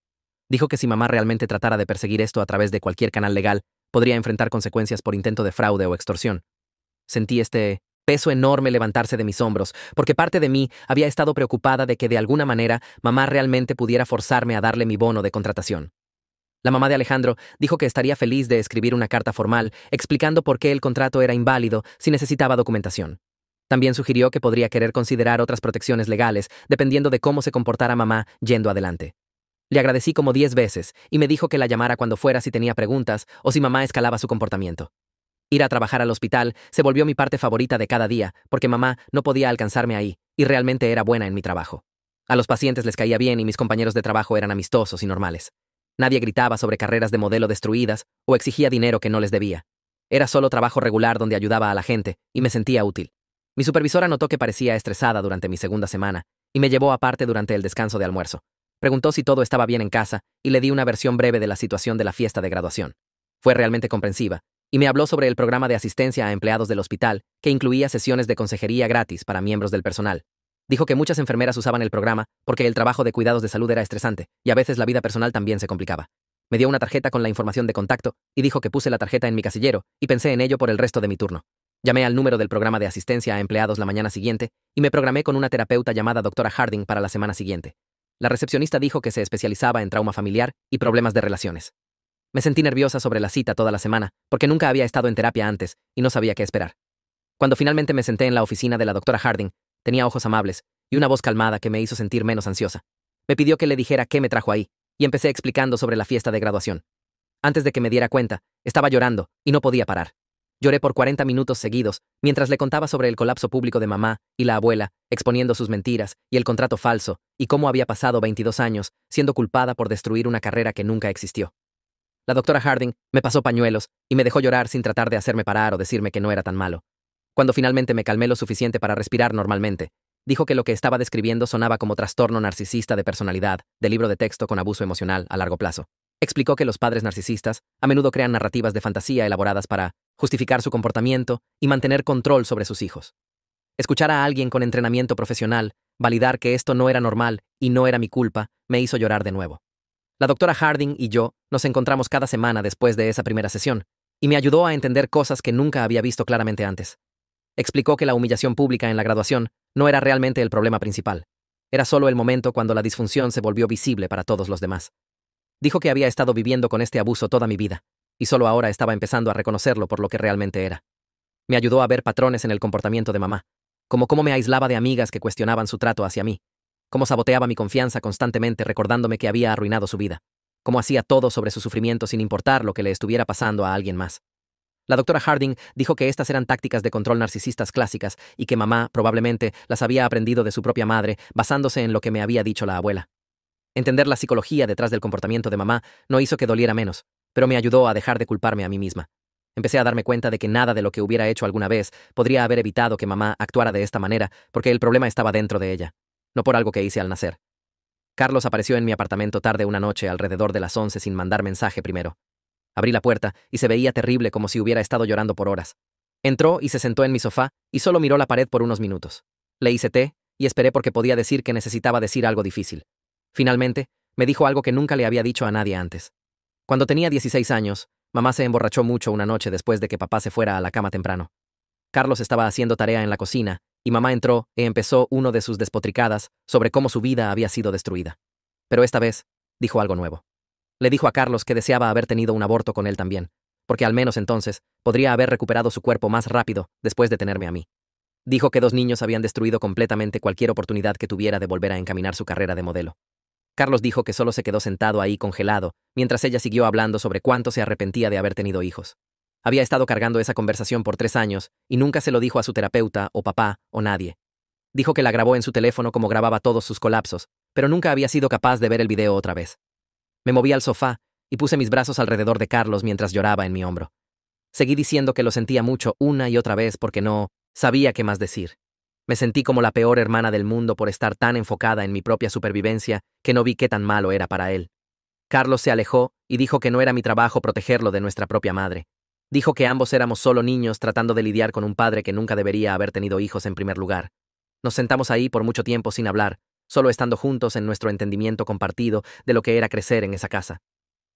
Dijo que si mamá realmente tratara de perseguir esto a través de cualquier canal legal, podría enfrentar consecuencias por intento de fraude o extorsión. Sentí este peso enorme levantarse de mis hombros, porque parte de mí había estado preocupada de que de alguna manera mamá realmente pudiera forzarme a darle mi bono de contratación. La mamá de Alejandro dijo que estaría feliz de escribir una carta formal explicando por qué el contrato era inválido si necesitaba documentación. También sugirió que podría querer considerar otras protecciones legales dependiendo de cómo se comportara mamá yendo adelante. Le agradecí como 10 veces y me dijo que la llamara cuando fuera si tenía preguntas o si mamá escalaba su comportamiento. Ir a trabajar al hospital se volvió mi parte favorita de cada día, porque mamá no podía alcanzarme ahí, y realmente era buena en mi trabajo. A los pacientes les caía bien y mis compañeros de trabajo eran amistosos y normales. Nadie gritaba sobre carreras de modelo destruidas o exigía dinero que no les debía. Era solo trabajo regular donde ayudaba a la gente, y me sentía útil. Mi supervisora notó que parecía estresada durante mi segunda semana, y me llevó aparte durante el descanso de almuerzo. Preguntó si todo estaba bien en casa, y le di una versión breve de la situación de la fiesta de graduación. Fue realmente comprensiva, y me habló sobre el programa de asistencia a empleados del hospital, que incluía sesiones de consejería gratis para miembros del personal. Dijo que muchas enfermeras usaban el programa porque el trabajo de cuidados de salud era estresante, y a veces la vida personal también se complicaba. Me dio una tarjeta con la información de contacto, y dijo que puse la tarjeta en mi casillero, y pensé en ello por el resto de mi turno. Llamé al número del programa de asistencia a empleados la mañana siguiente, y me programé con una terapeuta llamada Dra. Harding para la semana siguiente. La recepcionista dijo que se especializaba en trauma familiar y problemas de relaciones. Me sentí nerviosa sobre la cita toda la semana, porque nunca había estado en terapia antes y no sabía qué esperar. Cuando finalmente me senté en la oficina de la Dra. Harding, tenía ojos amables y una voz calmada que me hizo sentir menos ansiosa. Me pidió que le dijera qué me trajo ahí, y empecé explicando sobre la fiesta de graduación. Antes de que me diera cuenta, estaba llorando y no podía parar. Lloré por 40 minutos seguidos, mientras le contaba sobre el colapso público de mamá y la abuela, exponiendo sus mentiras y el contrato falso, y cómo había pasado 22 años siendo culpada por destruir una carrera que nunca existió. La Dra. Harding me pasó pañuelos y me dejó llorar sin tratar de hacerme parar o decirme que no era tan malo. Cuando finalmente me calmé lo suficiente para respirar normalmente, dijo que lo que estaba describiendo sonaba como trastorno narcisista de personalidad, de libro de texto con abuso emocional a largo plazo. Explicó que los padres narcisistas a menudo crean narrativas de fantasía elaboradas para justificar su comportamiento y mantener control sobre sus hijos. Escuchar a alguien con entrenamiento profesional validar que esto no era normal y no era mi culpa me hizo llorar de nuevo. La Dra. Harding y yo nos encontramos cada semana después de esa primera sesión, y me ayudó a entender cosas que nunca había visto claramente antes. Explicó que la humillación pública en la graduación no era realmente el problema principal. Era solo el momento cuando la disfunción se volvió visible para todos los demás. Dijo que había estado viviendo con este abuso toda mi vida, y solo ahora estaba empezando a reconocerlo por lo que realmente era. Me ayudó a ver patrones en el comportamiento de mamá, como cómo me aislaba de amigas que cuestionaban su trato hacia mí, cómo saboteaba mi confianza constantemente recordándome que había arruinado su vida, cómo hacía todo sobre su sufrimiento sin importar lo que le estuviera pasando a alguien más. La doctora Harding dijo que estas eran tácticas de control narcisistas clásicas y que mamá, probablemente, las había aprendido de su propia madre, basándose en lo que me había dicho la abuela. Entender la psicología detrás del comportamiento de mamá no hizo que doliera menos, pero me ayudó a dejar de culparme a mí misma. Empecé a darme cuenta de que nada de lo que hubiera hecho alguna vez podría haber evitado que mamá actuara de esta manera, porque el problema estaba dentro de ella, no por algo que hice al nacer. Carlos apareció en mi apartamento tarde una noche alrededor de las 11 sin mandar mensaje primero. Abrí la puerta y se veía terrible como si hubiera estado llorando por horas. Entró y se sentó en mi sofá y solo miró la pared por unos minutos. Le hice té y esperé porque podía decir que necesitaba decir algo difícil. Finalmente, me dijo algo que nunca le había dicho a nadie antes. Cuando tenía 16 años, mamá se emborrachó mucho una noche después de que papá se fuera a la cama temprano. Carlos estaba haciendo tarea en la cocina y mamá entró y empezó uno de sus despotricadas sobre cómo su vida había sido destruida. Pero esta vez, dijo algo nuevo. Le dijo a Carlos que deseaba haber tenido un aborto con él también, porque al menos entonces podría haber recuperado su cuerpo más rápido después de tenerme a mí. Dijo que 2 niños habían destruido completamente cualquier oportunidad que tuviera de volver a encaminar su carrera de modelo. Carlos dijo que solo se quedó sentado ahí congelado, mientras ella siguió hablando sobre cuánto se arrepentía de haber tenido hijos. Había estado cargando esa conversación por 3 años y nunca se lo dijo a su terapeuta o papá o nadie. Dijo que la grabó en su teléfono como grababa todos sus colapsos, pero nunca había sido capaz de ver el video otra vez. Me moví al sofá y puse mis brazos alrededor de Carlos mientras lloraba en mi hombro. Seguí diciendo que lo sentía mucho una y otra vez porque no sabía qué más decir. Me sentí como la peor hermana del mundo por estar tan enfocada en mi propia supervivencia que no vi qué tan malo era para él. Carlos se alejó y dijo que no era mi trabajo protegerlo de nuestra propia madre. Dijo que ambos éramos solo niños tratando de lidiar con un padre que nunca debería haber tenido hijos en primer lugar. Nos sentamos ahí por mucho tiempo sin hablar, solo estando juntos en nuestro entendimiento compartido de lo que era crecer en esa casa.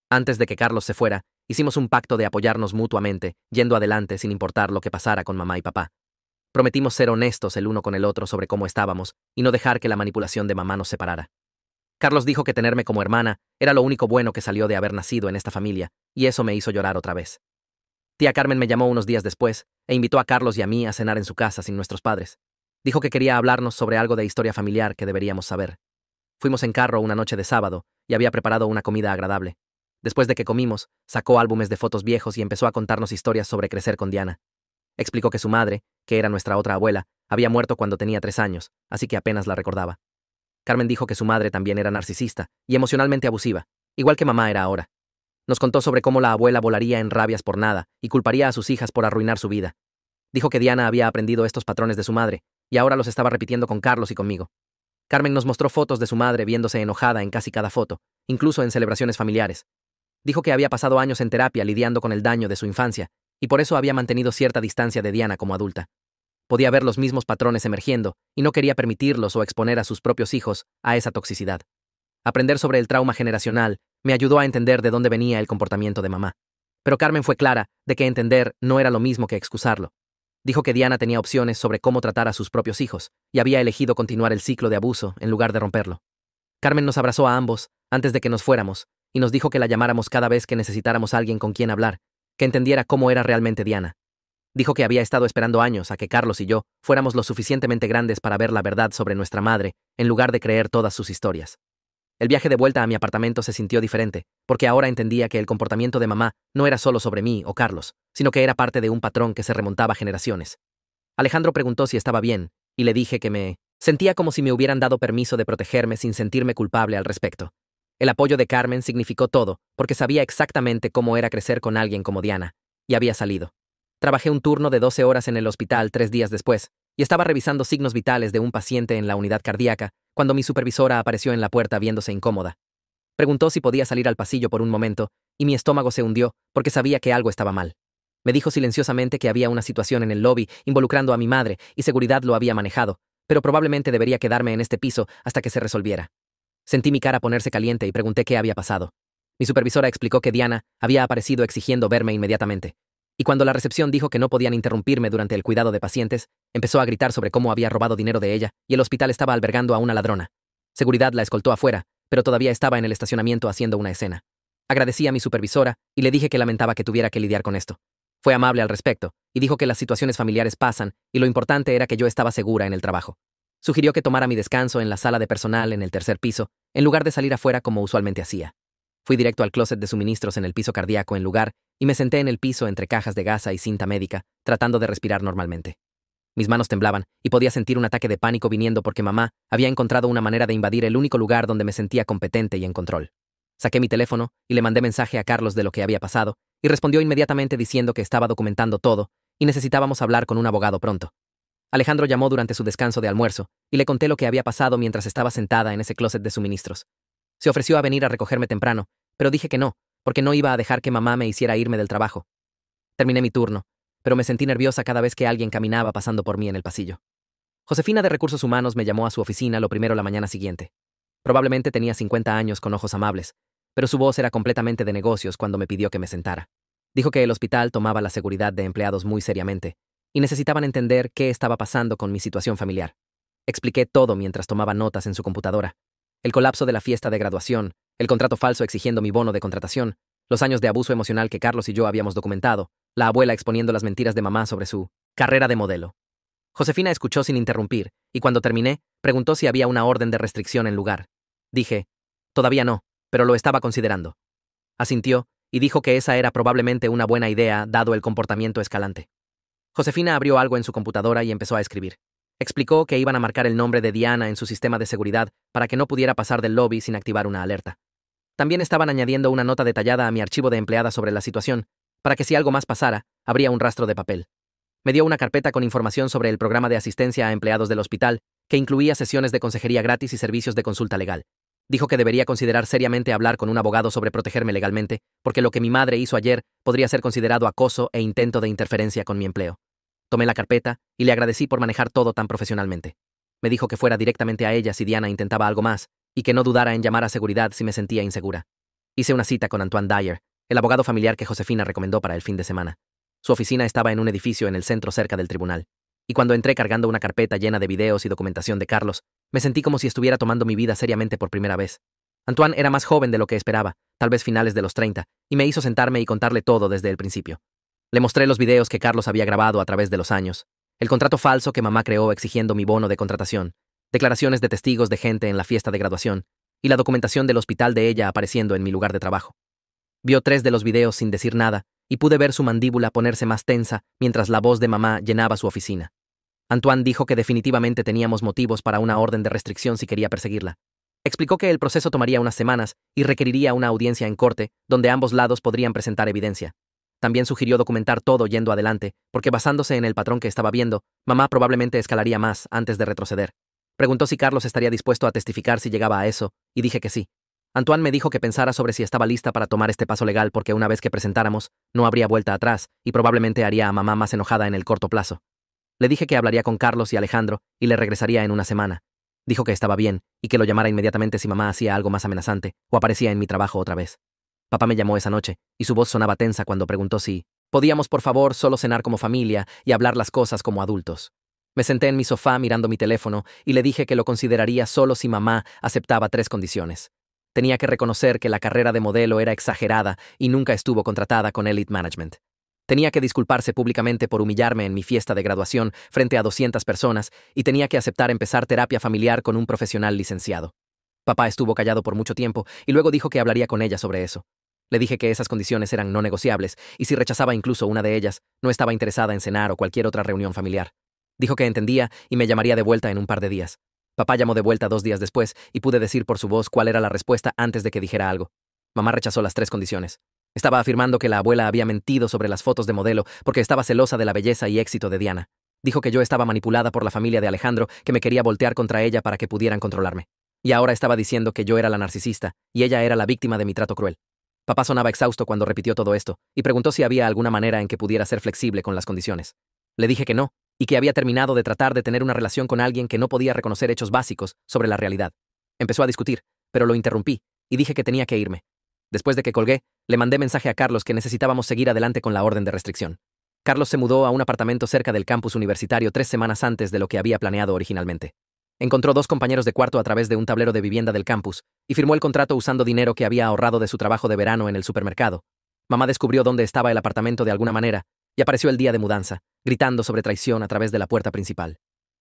Antes de que Carlos se fuera, hicimos un pacto de apoyarnos mutuamente, yendo adelante sin importar lo que pasara con mamá y papá. Prometimos ser honestos el uno con el otro sobre cómo estábamos y no dejar que la manipulación de mamá nos separara. Carlos dijo que tenerme como hermana era lo único bueno que salió de haber nacido en esta familia, y eso me hizo llorar otra vez. Tía Carmen me llamó unos días después e invitó a Carlos y a mí a cenar en su casa sin nuestros padres. Dijo que quería hablarnos sobre algo de historia familiar que deberíamos saber. Fuimos en carro una noche de sábado y había preparado una comida agradable. Después de que comimos, sacó álbumes de fotos viejos y empezó a contarnos historias sobre crecer con Diana. Explicó que su madre, que era nuestra otra abuela, había muerto cuando tenía 3 años, así que apenas la recordaba. Carmen dijo que su madre también era narcisista y emocionalmente abusiva, igual que mamá era ahora. Nos contó sobre cómo la abuela volaría en rabias por nada y culparía a sus hijas por arruinar su vida. Dijo que Diana había aprendido estos patrones de su madre y ahora los estaba repitiendo con Carlos y conmigo. Carmen nos mostró fotos de su madre viéndose enojada en casi cada foto, incluso en celebraciones familiares. Dijo que había pasado años en terapia lidiando con el daño de su infancia y por eso había mantenido cierta distancia de Diana como adulta. Podía ver los mismos patrones emergiendo y no quería permitirlos o exponer a sus propios hijos a esa toxicidad. Aprender sobre el trauma generacional me ayudó a entender de dónde venía el comportamiento de mamá. Pero Carmen fue clara de que entender no era lo mismo que excusarlo. Dijo que Diana tenía opciones sobre cómo tratar a sus propios hijos y había elegido continuar el ciclo de abuso en lugar de romperlo. Carmen nos abrazó a ambos antes de que nos fuéramos y nos dijo que la llamáramos cada vez que necesitáramos a alguien con quien hablar, que entendiera cómo era realmente Diana. Dijo que había estado esperando años a que Carlos y yo fuéramos lo suficientemente grandes para ver la verdad sobre nuestra madre, en lugar de creer todas sus historias. El viaje de vuelta a mi apartamento se sintió diferente, porque ahora entendía que el comportamiento de mamá no era solo sobre mí o Carlos, sino que era parte de un patrón que se remontaba a generaciones. Alejandro preguntó si estaba bien, y le dije que me sentía como si me hubieran dado permiso de protegerme sin sentirme culpable al respecto. El apoyo de Carmen significó todo, porque sabía exactamente cómo era crecer con alguien como Diana, y había salido. Trabajé un turno de 12 horas en el hospital 3 días después, y estaba revisando signos vitales de un paciente en la unidad cardíaca, cuando mi supervisora apareció en la puerta viéndose incómoda. Preguntó si podía salir al pasillo por un momento, y mi estómago se hundió porque sabía que algo estaba mal. Me dijo silenciosamente que había una situación en el lobby involucrando a mi madre y seguridad lo había manejado, pero probablemente debería quedarme en este piso hasta que se resolviera. Sentí mi cara ponerse caliente y pregunté qué había pasado. Mi supervisora explicó que Diana había aparecido exigiendo verme inmediatamente. Y cuando la recepción dijo que no podían interrumpirme durante el cuidado de pacientes, empezó a gritar sobre cómo había robado dinero de ella y el hospital estaba albergando a una ladrona. Seguridad la escoltó afuera, pero todavía estaba en el estacionamiento haciendo una escena. Agradecí a mi supervisora y le dije que lamentaba que tuviera que lidiar con esto. Fue amable al respecto y dijo que las situaciones familiares pasan y lo importante era que yo estaba segura en el trabajo. Sugirió que tomara mi descanso en la sala de personal en el tercer piso, en lugar de salir afuera como usualmente hacía. Fui directo al closet de suministros en el piso cardíaco en lugar y me senté en el piso entre cajas de gasa y cinta médica, tratando de respirar normalmente. Mis manos temblaban y podía sentir un ataque de pánico viniendo porque mamá había encontrado una manera de invadir el único lugar donde me sentía competente y en control. Saqué mi teléfono y le mandé mensaje a Carlos de lo que había pasado, y respondió inmediatamente diciendo que estaba documentando todo y necesitábamos hablar con un abogado pronto. Alejandro llamó durante su descanso de almuerzo y le conté lo que había pasado mientras estaba sentada en ese closet de suministros. Se ofreció a venir a recogerme temprano, pero dije que no, porque no iba a dejar que mamá me hiciera irme del trabajo. Terminé mi turno, pero me sentí nerviosa cada vez que alguien caminaba pasando por mí en el pasillo. Josefina de Recursos Humanos me llamó a su oficina lo primero la mañana siguiente. Probablemente tenía 50 años con ojos amables, pero su voz era completamente de negocios cuando me pidió que me sentara. Dijo que el hospital tomaba la seguridad de empleados muy seriamente y necesitaban entender qué estaba pasando con mi situación familiar. Expliqué todo mientras tomaba notas en su computadora. El colapso de la fiesta de graduación, el contrato falso exigiendo mi bono de contratación, los años de abuso emocional que Carlos y yo habíamos documentado, la abuela exponiendo las mentiras de mamá sobre su carrera de modelo. Josefina escuchó sin interrumpir, y cuando terminé, preguntó si había una orden de restricción en lugar. Dije, todavía no, pero lo estaba considerando. Asintió, y dijo que esa era probablemente una buena idea dado el comportamiento escalante. Josefina abrió algo en su computadora y empezó a escribir. Explicó que iban a marcar el nombre de Diana en su sistema de seguridad para que no pudiera pasar del lobby sin activar una alerta. También estaban añadiendo una nota detallada a mi archivo de empleada sobre la situación, para que si algo más pasara, habría un rastro de papel. Me dio una carpeta con información sobre el programa de asistencia a empleados del hospital, que incluía sesiones de consejería gratis y servicios de consulta legal. Dijo que debería considerar seriamente hablar con un abogado sobre protegerme legalmente, porque lo que mi madre hizo ayer podría ser considerado acoso e intento de interferencia con mi empleo. Tomé la carpeta y le agradecí por manejar todo tan profesionalmente. Me dijo que fuera directamente a ella si Diana intentaba algo más, y que no dudara en llamar a seguridad si me sentía insegura. Hice una cita con Antoine Dyer, el abogado familiar que Josefina recomendó para el fin de semana. Su oficina estaba en un edificio en el centro cerca del tribunal, y cuando entré cargando una carpeta llena de videos y documentación de Carlos, me sentí como si estuviera tomando mi vida seriamente por primera vez. Antoine era más joven de lo que esperaba, tal vez finales de los 30, y me hizo sentarme y contarle todo desde el principio. Le mostré los videos que Carlos había grabado a través de los años, el contrato falso que mamá creó exigiendo mi bono de contratación, declaraciones de testigos de gente en la fiesta de graduación, y la documentación del hospital de ella apareciendo en mi lugar de trabajo. Vio 3 de los videos sin decir nada, y pude ver su mandíbula ponerse más tensa mientras la voz de mamá llenaba su oficina. Antoine dijo que definitivamente teníamos motivos para una orden de restricción si quería perseguirla. Explicó que el proceso tomaría unas semanas y requeriría una audiencia en corte, donde ambos lados podrían presentar evidencia. También sugirió documentar todo yendo adelante, porque basándose en el patrón que estaba viendo, mamá probablemente escalaría más antes de retroceder. Preguntó si Carlos estaría dispuesto a testificar si llegaba a eso, y dije que sí. Antoine me dijo que pensara sobre si estaba lista para tomar este paso legal porque una vez que presentáramos, no habría vuelta atrás y probablemente haría a mamá más enojada en el corto plazo. Le dije que hablaría con Carlos y Alejandro y le regresaría en una semana. Dijo que estaba bien y que lo llamara inmediatamente si mamá hacía algo más amenazante o aparecía en mi trabajo otra vez. Papá me llamó esa noche y su voz sonaba tensa cuando preguntó si podíamos por favor solo cenar como familia y hablar las cosas como adultos. Me senté en mi sofá mirando mi teléfono y le dije que lo consideraría solo si mamá aceptaba 3 condiciones. Tenía que reconocer que la carrera de modelo era exagerada y nunca estuvo contratada con Elite Management. Tenía que disculparse públicamente por humillarme en mi fiesta de graduación frente a 200 personas y tenía que aceptar empezar terapia familiar con un profesional licenciado. Papá estuvo callado por mucho tiempo y luego dijo que hablaría con ella sobre eso. Le dije que esas condiciones eran no negociables y si rechazaba incluso una de ellas, no estaba interesada en cenar o cualquier otra reunión familiar. Dijo que entendía y me llamaría de vuelta en un par de días. Papá llamó de vuelta 2 días después y pude decir por su voz cuál era la respuesta antes de que dijera algo. Mamá rechazó las 3 condiciones. Estaba afirmando que la abuela había mentido sobre las fotos de modelo porque estaba celosa de la belleza y éxito de Diana. Dijo que yo estaba manipulada por la familia de Alejandro, que me quería voltear contra ella para que pudieran controlarme. Y ahora estaba diciendo que yo era la narcisista y ella era la víctima de mi trato cruel. Papá sonaba exhausto cuando repitió todo esto y preguntó si había alguna manera en que pudiera ser flexible con las condiciones. Le dije que no, y que había terminado de tratar de tener una relación con alguien que no podía reconocer hechos básicos sobre la realidad. Empezó a discutir, pero lo interrumpí y dije que tenía que irme. Después de que colgué, le mandé mensaje a Carlos que necesitábamos seguir adelante con la orden de restricción. Carlos se mudó a un apartamento cerca del campus universitario 3 semanas antes de lo que había planeado originalmente. Encontró 2 compañeros de cuarto a través de un tablero de vivienda del campus y firmó el contrato usando dinero que había ahorrado de su trabajo de verano en el supermercado. Mamá descubrió dónde estaba el apartamento de alguna manera y apareció el día de mudanza, gritando sobre traición a través de la puerta principal.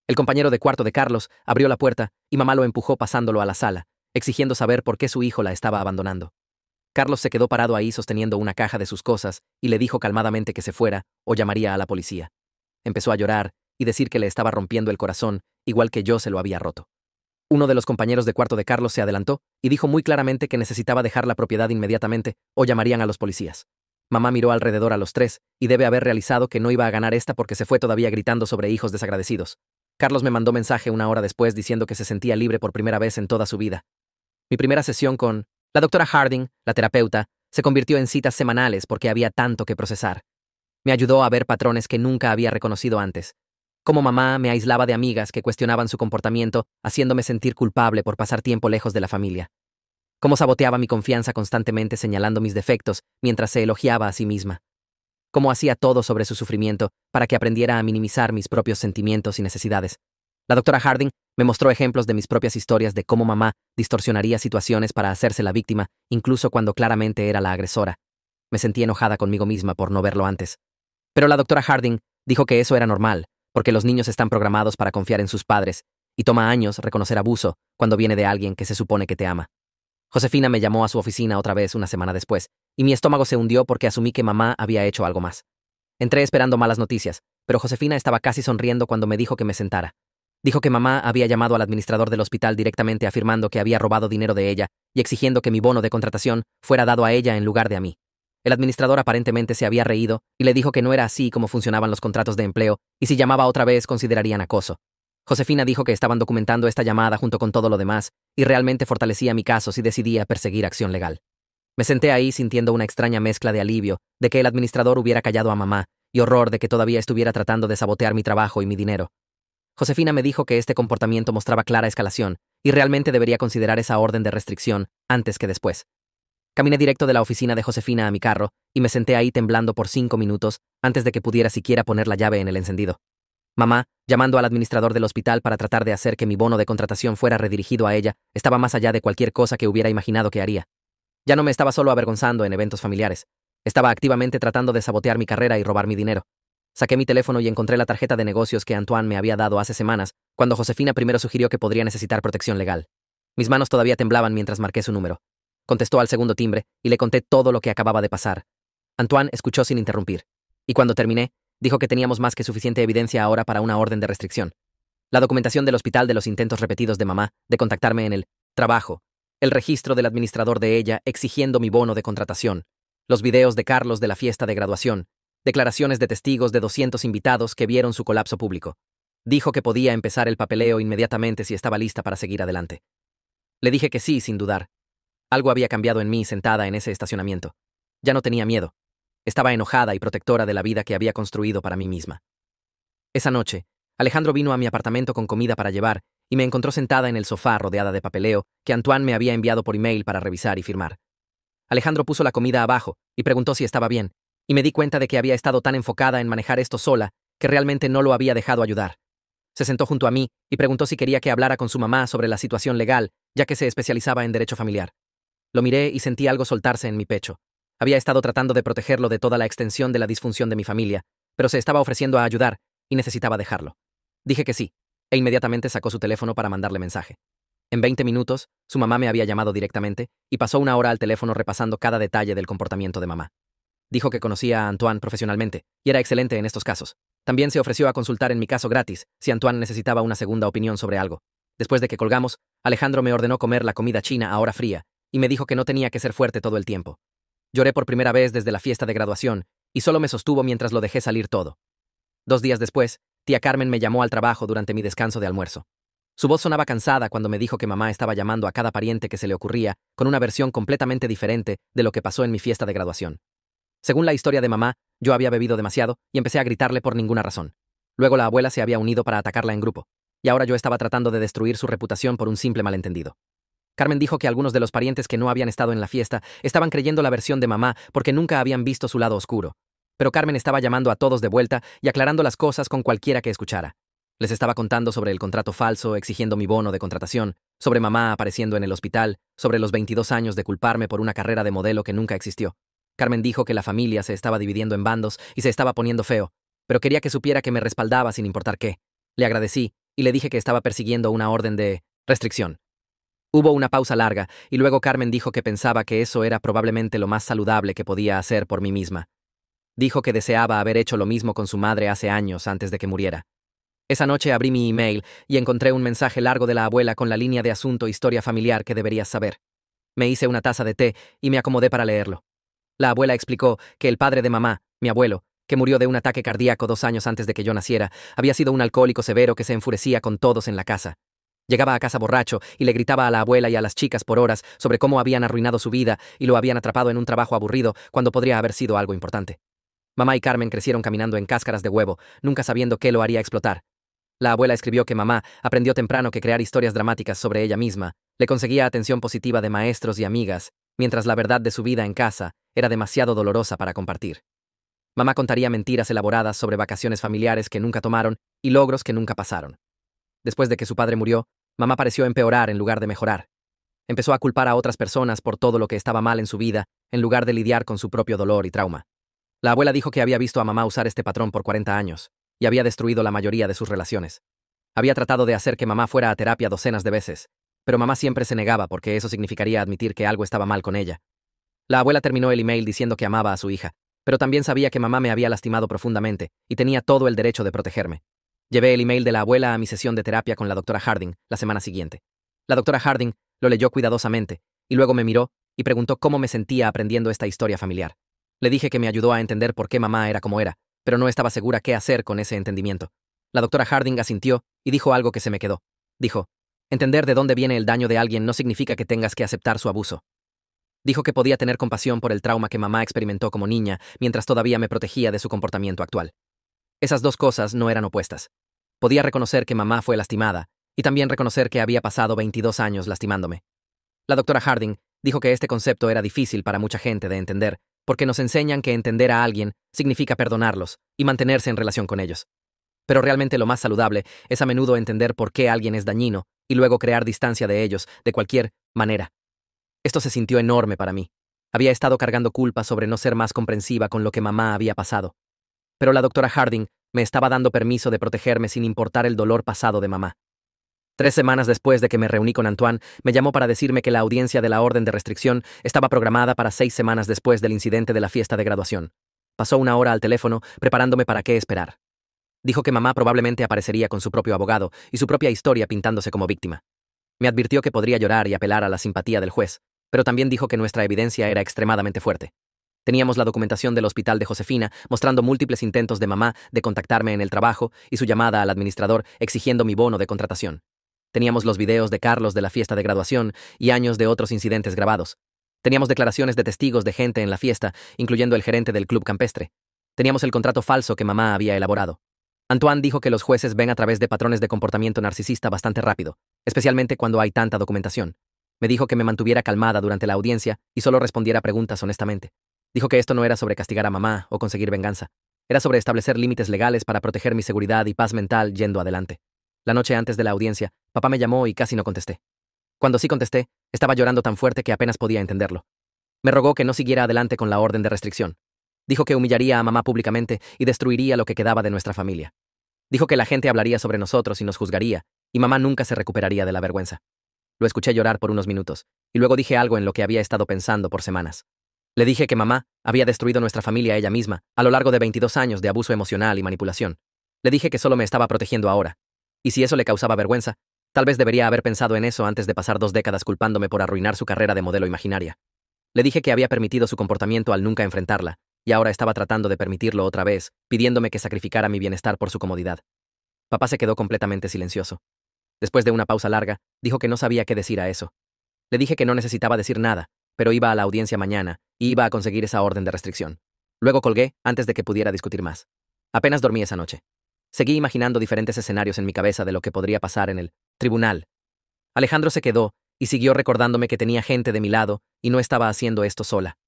El compañero de cuarto de Carlos abrió la puerta y mamá lo empujó pasándolo a la sala, exigiendo saber por qué su hijo la estaba abandonando. Carlos se quedó parado ahí sosteniendo una caja de sus cosas y le dijo calmadamente que se fuera o llamaría a la policía. Empezó a llorar y decir que le estaba rompiendo el corazón, igual que yo se lo había roto. Uno de los compañeros de cuarto de Carlos se adelantó y dijo muy claramente que necesitaba dejar la propiedad inmediatamente o llamarían a los policías. Mamá miró alrededor a los tres y debe haber realizado que no iba a ganar esta porque se fue todavía gritando sobre hijos desagradecidos. Carlos me mandó mensaje una hora después diciendo que se sentía libre por primera vez en toda su vida. Mi primera sesión con la doctora Harding, la terapeuta, se convirtió en citas semanales porque había tanto que procesar. Me ayudó a ver patrones que nunca había reconocido antes. Como mamá, me aislaba de amigas que cuestionaban su comportamiento, haciéndome sentir culpable por pasar tiempo lejos de la familia. Cómo saboteaba mi confianza constantemente señalando mis defectos mientras se elogiaba a sí misma. Cómo hacía todo sobre su sufrimiento para que aprendiera a minimizar mis propios sentimientos y necesidades. La doctora Harding me mostró ejemplos de mis propias historias de cómo mamá distorsionaría situaciones para hacerse la víctima, incluso cuando claramente era la agresora. Me sentí enojada conmigo misma por no verlo antes. Pero la doctora Harding dijo que eso era normal, porque los niños están programados para confiar en sus padres, y toma años reconocer abuso cuando viene de alguien que se supone que te ama. Josefina me llamó a su oficina otra vez una semana después, y mi estómago se hundió porque asumí que mamá había hecho algo más. Entré esperando malas noticias, pero Josefina estaba casi sonriendo cuando me dijo que me sentara. Dijo que mamá había llamado al administrador del hospital directamente afirmando que había robado dinero de ella y exigiendo que mi bono de contratación fuera dado a ella en lugar de a mí. El administrador aparentemente se había reído y le dijo que no era así como funcionaban los contratos de empleo y si llamaba otra vez considerarían acoso. Josefina dijo que estaban documentando esta llamada junto con todo lo demás y realmente fortalecía mi caso si decidía perseguir acción legal. Me senté ahí sintiendo una extraña mezcla de alivio de que el administrador hubiera callado a mamá y horror de que todavía estuviera tratando de sabotear mi trabajo y mi dinero. Josefina me dijo que este comportamiento mostraba clara escalación y realmente debería considerar esa orden de restricción antes que después. Caminé directo de la oficina de Josefina a mi carro y me senté ahí temblando por 5 minutos antes de que pudiera siquiera poner la llave en el encendido. Mamá, llamando al administrador del hospital para tratar de hacer que mi bono de contratación fuera redirigido a ella, estaba más allá de cualquier cosa que hubiera imaginado que haría. Ya no me estaba solo avergonzando en eventos familiares. Estaba activamente tratando de sabotear mi carrera y robar mi dinero. Saqué mi teléfono y encontré la tarjeta de negocios que Antoine me había dado hace semanas, cuando Josefina primero sugirió que podría necesitar protección legal. Mis manos todavía temblaban mientras marqué su número. Contestó al segundo timbre y le conté todo lo que acababa de pasar. Antoine escuchó sin interrumpir. Y cuando terminé, dijo que teníamos más que suficiente evidencia ahora para una orden de restricción. La documentación del hospital de los intentos repetidos de mamá de contactarme en el trabajo, el registro del administrador de ella exigiendo mi bono de contratación, los videos de Carlos de la fiesta de graduación, declaraciones de testigos de 200 invitados que vieron su colapso público. Dijo que podía empezar el papeleo inmediatamente si estaba lista para seguir adelante. Le dije que sí, sin dudar. Algo había cambiado en mí sentada en ese estacionamiento. Ya no tenía miedo. Estaba enojada y protectora de la vida que había construido para mí misma. Esa noche, Alejandro vino a mi apartamento con comida para llevar y me encontró sentada en el sofá rodeada de papeleo que Antoine me había enviado por email para revisar y firmar. Alejandro puso la comida abajo y preguntó si estaba bien, y me di cuenta de que había estado tan enfocada en manejar esto sola que realmente no lo había dejado ayudar. Se sentó junto a mí y preguntó si quería que hablara con su mamá sobre la situación legal, ya que se especializaba en derecho familiar. Lo miré y sentí algo soltarse en mi pecho. Había estado tratando de protegerlo de toda la extensión de la disfunción de mi familia, pero se estaba ofreciendo a ayudar y necesitaba dejarlo. Dije que sí, e inmediatamente sacó su teléfono para mandarle mensaje. En 20 minutos, su mamá me había llamado directamente y pasó una hora al teléfono repasando cada detalle del comportamiento de mamá. Dijo que conocía a Antoine profesionalmente y era excelente en estos casos. También se ofreció a consultar en mi caso gratis si Antoine necesitaba una segunda opinión sobre algo. Después de que colgamos, Alejandro me ordenó comer la comida china ahora fría y me dijo que no tenía que ser fuerte todo el tiempo. Lloré por primera vez desde la fiesta de graduación y solo me sostuvo mientras lo dejé salir todo. 2 días después, tía Carmen me llamó al trabajo durante mi descanso de almuerzo. Su voz sonaba cansada cuando me dijo que mamá estaba llamando a cada pariente que se le ocurría con una versión completamente diferente de lo que pasó en mi fiesta de graduación. Según la historia de mamá, yo había bebido demasiado y empecé a gritarle por ninguna razón. Luego la abuela se había unido para atacarla en grupo, y ahora yo estaba tratando de destruir su reputación por un simple malentendido. Carmen dijo que algunos de los parientes que no habían estado en la fiesta estaban creyendo la versión de mamá porque nunca habían visto su lado oscuro. Pero Carmen estaba llamando a todos de vuelta y aclarando las cosas con cualquiera que escuchara. Les estaba contando sobre el contrato falso, exigiendo mi bono de contratación, sobre mamá apareciendo en el hospital, sobre los 22 años de culparme por una carrera de modelo que nunca existió. Carmen dijo que la familia se estaba dividiendo en bandos y se estaba poniendo feo, pero quería que supiera que me respaldaba sin importar qué. Le agradecí y le dije que estaba persiguiendo una orden de restricción. Hubo una pausa larga y luego Carmen dijo que pensaba que eso era probablemente lo más saludable que podía hacer por mí misma. Dijo que deseaba haber hecho lo mismo con su madre hace años antes de que muriera. Esa noche abrí mi email y encontré un mensaje largo de la abuela con la línea de asunto historia familiar que deberías saber. Me hice una taza de té y me acomodé para leerlo. La abuela explicó que el padre de mamá, mi abuelo, que murió de un ataque cardíaco 2 años antes de que yo naciera, había sido un alcohólico severo que se enfurecía con todos en la casa. Llegaba a casa borracho y le gritaba a la abuela y a las chicas por horas sobre cómo habían arruinado su vida y lo habían atrapado en un trabajo aburrido cuando podría haber sido algo importante. Mamá y Carmen crecieron caminando en cáscaras de huevo, nunca sabiendo qué lo haría explotar. La abuela escribió que mamá aprendió temprano que crear historias dramáticas sobre ella misma le conseguía atención positiva de maestros y amigas, mientras la verdad de su vida en casa era demasiado dolorosa para compartir. Mamá contaría mentiras elaboradas sobre vacaciones familiares que nunca tomaron y logros que nunca pasaron. Después de que su padre murió, mamá pareció empeorar en lugar de mejorar. Empezó a culpar a otras personas por todo lo que estaba mal en su vida, en lugar de lidiar con su propio dolor y trauma. La abuela dijo que había visto a mamá usar este patrón por 40 años, y había destruido la mayoría de sus relaciones. Había tratado de hacer que mamá fuera a terapia docenas de veces, pero mamá siempre se negaba porque eso significaría admitir que algo estaba mal con ella. La abuela terminó el email diciendo que amaba a su hija, pero también sabía que mamá me había lastimado profundamente y tenía todo el derecho de protegerme. Llevé el email de la abuela a mi sesión de terapia con la doctora Harding la semana siguiente. La doctora Harding lo leyó cuidadosamente y luego me miró y preguntó cómo me sentía aprendiendo esta historia familiar. Le dije que me ayudó a entender por qué mamá era como era, pero no estaba segura qué hacer con ese entendimiento. La doctora Harding asintió y dijo algo que se me quedó. Dijo, entender de dónde viene el daño de alguien no significa que tengas que aceptar su abuso. Dijo que podía tener compasión por el trauma que mamá experimentó como niña mientras todavía me protegía de su comportamiento actual. Esas dos cosas no eran opuestas. Podía reconocer que mamá fue lastimada y también reconocer que había pasado 22 años lastimándome. La doctora Harding dijo que este concepto era difícil para mucha gente de entender, porque nos enseñan que entender a alguien significa perdonarlos y mantenerse en relación con ellos. Pero realmente lo más saludable es a menudo entender por qué alguien es dañino y luego crear distancia de ellos de cualquier manera. Esto se sintió enorme para mí. Había estado cargando culpa sobre no ser más comprensiva con lo que mamá había pasado. Pero la doctora Harding me estaba dando permiso de protegerme sin importar el dolor pasado de mamá. 3 semanas después de que me reuní con Antoine, me llamó para decirme que la audiencia de la orden de restricción estaba programada para 6 semanas después del incidente de la fiesta de graduación. Pasó 1 hora al teléfono, preparándome para qué esperar. Dijo que mamá probablemente aparecería con su propio abogado y su propia historia pintándose como víctima. Me advirtió que podría llorar y apelar a la simpatía del juez, pero también dijo que nuestra evidencia era extremadamente fuerte. Teníamos la documentación del hospital de Josefina, mostrando múltiples intentos de mamá de contactarme en el trabajo y su llamada al administrador exigiendo mi bono de contratación. Teníamos los videos de Carlos de la fiesta de graduación y años de otros incidentes grabados. Teníamos declaraciones de testigos de gente en la fiesta, incluyendo el gerente del club campestre. Teníamos el contrato falso que mamá había elaborado. Antoine dijo que los jueces ven a través de patrones de comportamiento narcisista bastante rápido, especialmente cuando hay tanta documentación. Me dijo que me mantuviera calmada durante la audiencia y solo respondiera preguntas honestamente. Dijo que esto no era sobre castigar a mamá o conseguir venganza. Era sobre establecer límites legales para proteger mi seguridad y paz mental yendo adelante. La noche antes de la audiencia, papá me llamó y casi no contesté. Cuando sí contesté, estaba llorando tan fuerte que apenas podía entenderlo. Me rogó que no siguiera adelante con la orden de restricción. Dijo que humillaría a mamá públicamente y destruiría lo que quedaba de nuestra familia. Dijo que la gente hablaría sobre nosotros y nos juzgaría, y mamá nunca se recuperaría de la vergüenza. Lo escuché llorar por unos minutos, y luego dije algo en lo que había estado pensando por semanas. Le dije que mamá había destruido nuestra familia ella misma a lo largo de 22 años de abuso emocional y manipulación. Le dije que solo me estaba protegiendo ahora. Y si eso le causaba vergüenza, tal vez debería haber pensado en eso antes de pasar 2 décadas culpándome por arruinar su carrera de modelo imaginaria. Le dije que había permitido su comportamiento al nunca enfrentarla, y ahora estaba tratando de permitirlo otra vez, pidiéndome que sacrificara mi bienestar por su comodidad. Papá se quedó completamente silencioso. Después de una pausa larga, dijo que no sabía qué decir a eso. Le dije que no necesitaba decir nada, pero iba a la audiencia mañana y iba a conseguir esa orden de restricción. Luego colgué antes de que pudiera discutir más. Apenas dormí esa noche. Seguí imaginando diferentes escenarios en mi cabeza de lo que podría pasar en el tribunal. Alejandro se quedó y siguió recordándome que tenía gente de mi lado y no estaba haciendo esto sola.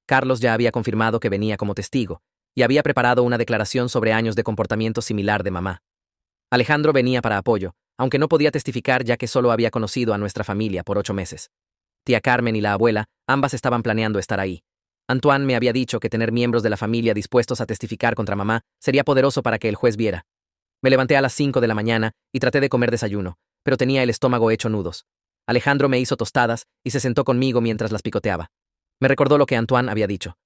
Carlos ya había confirmado que venía como testigo y había preparado una declaración sobre años de comportamiento similar de mamá. Alejandro venía para apoyo, aunque no podía testificar ya que solo había conocido a nuestra familia por 8 meses. Tía Carmen y la abuela, ambas estaban planeando estar ahí. Antoine me había dicho que tener miembros de la familia dispuestos a testificar contra mamá sería poderoso para que el juez viera. Me levanté a las 5 de la mañana y traté de comer desayuno, pero tenía el estómago hecho nudos. Alejandro me hizo tostadas y se sentó conmigo mientras las picoteaba. Me recordó lo que Antoine había dicho.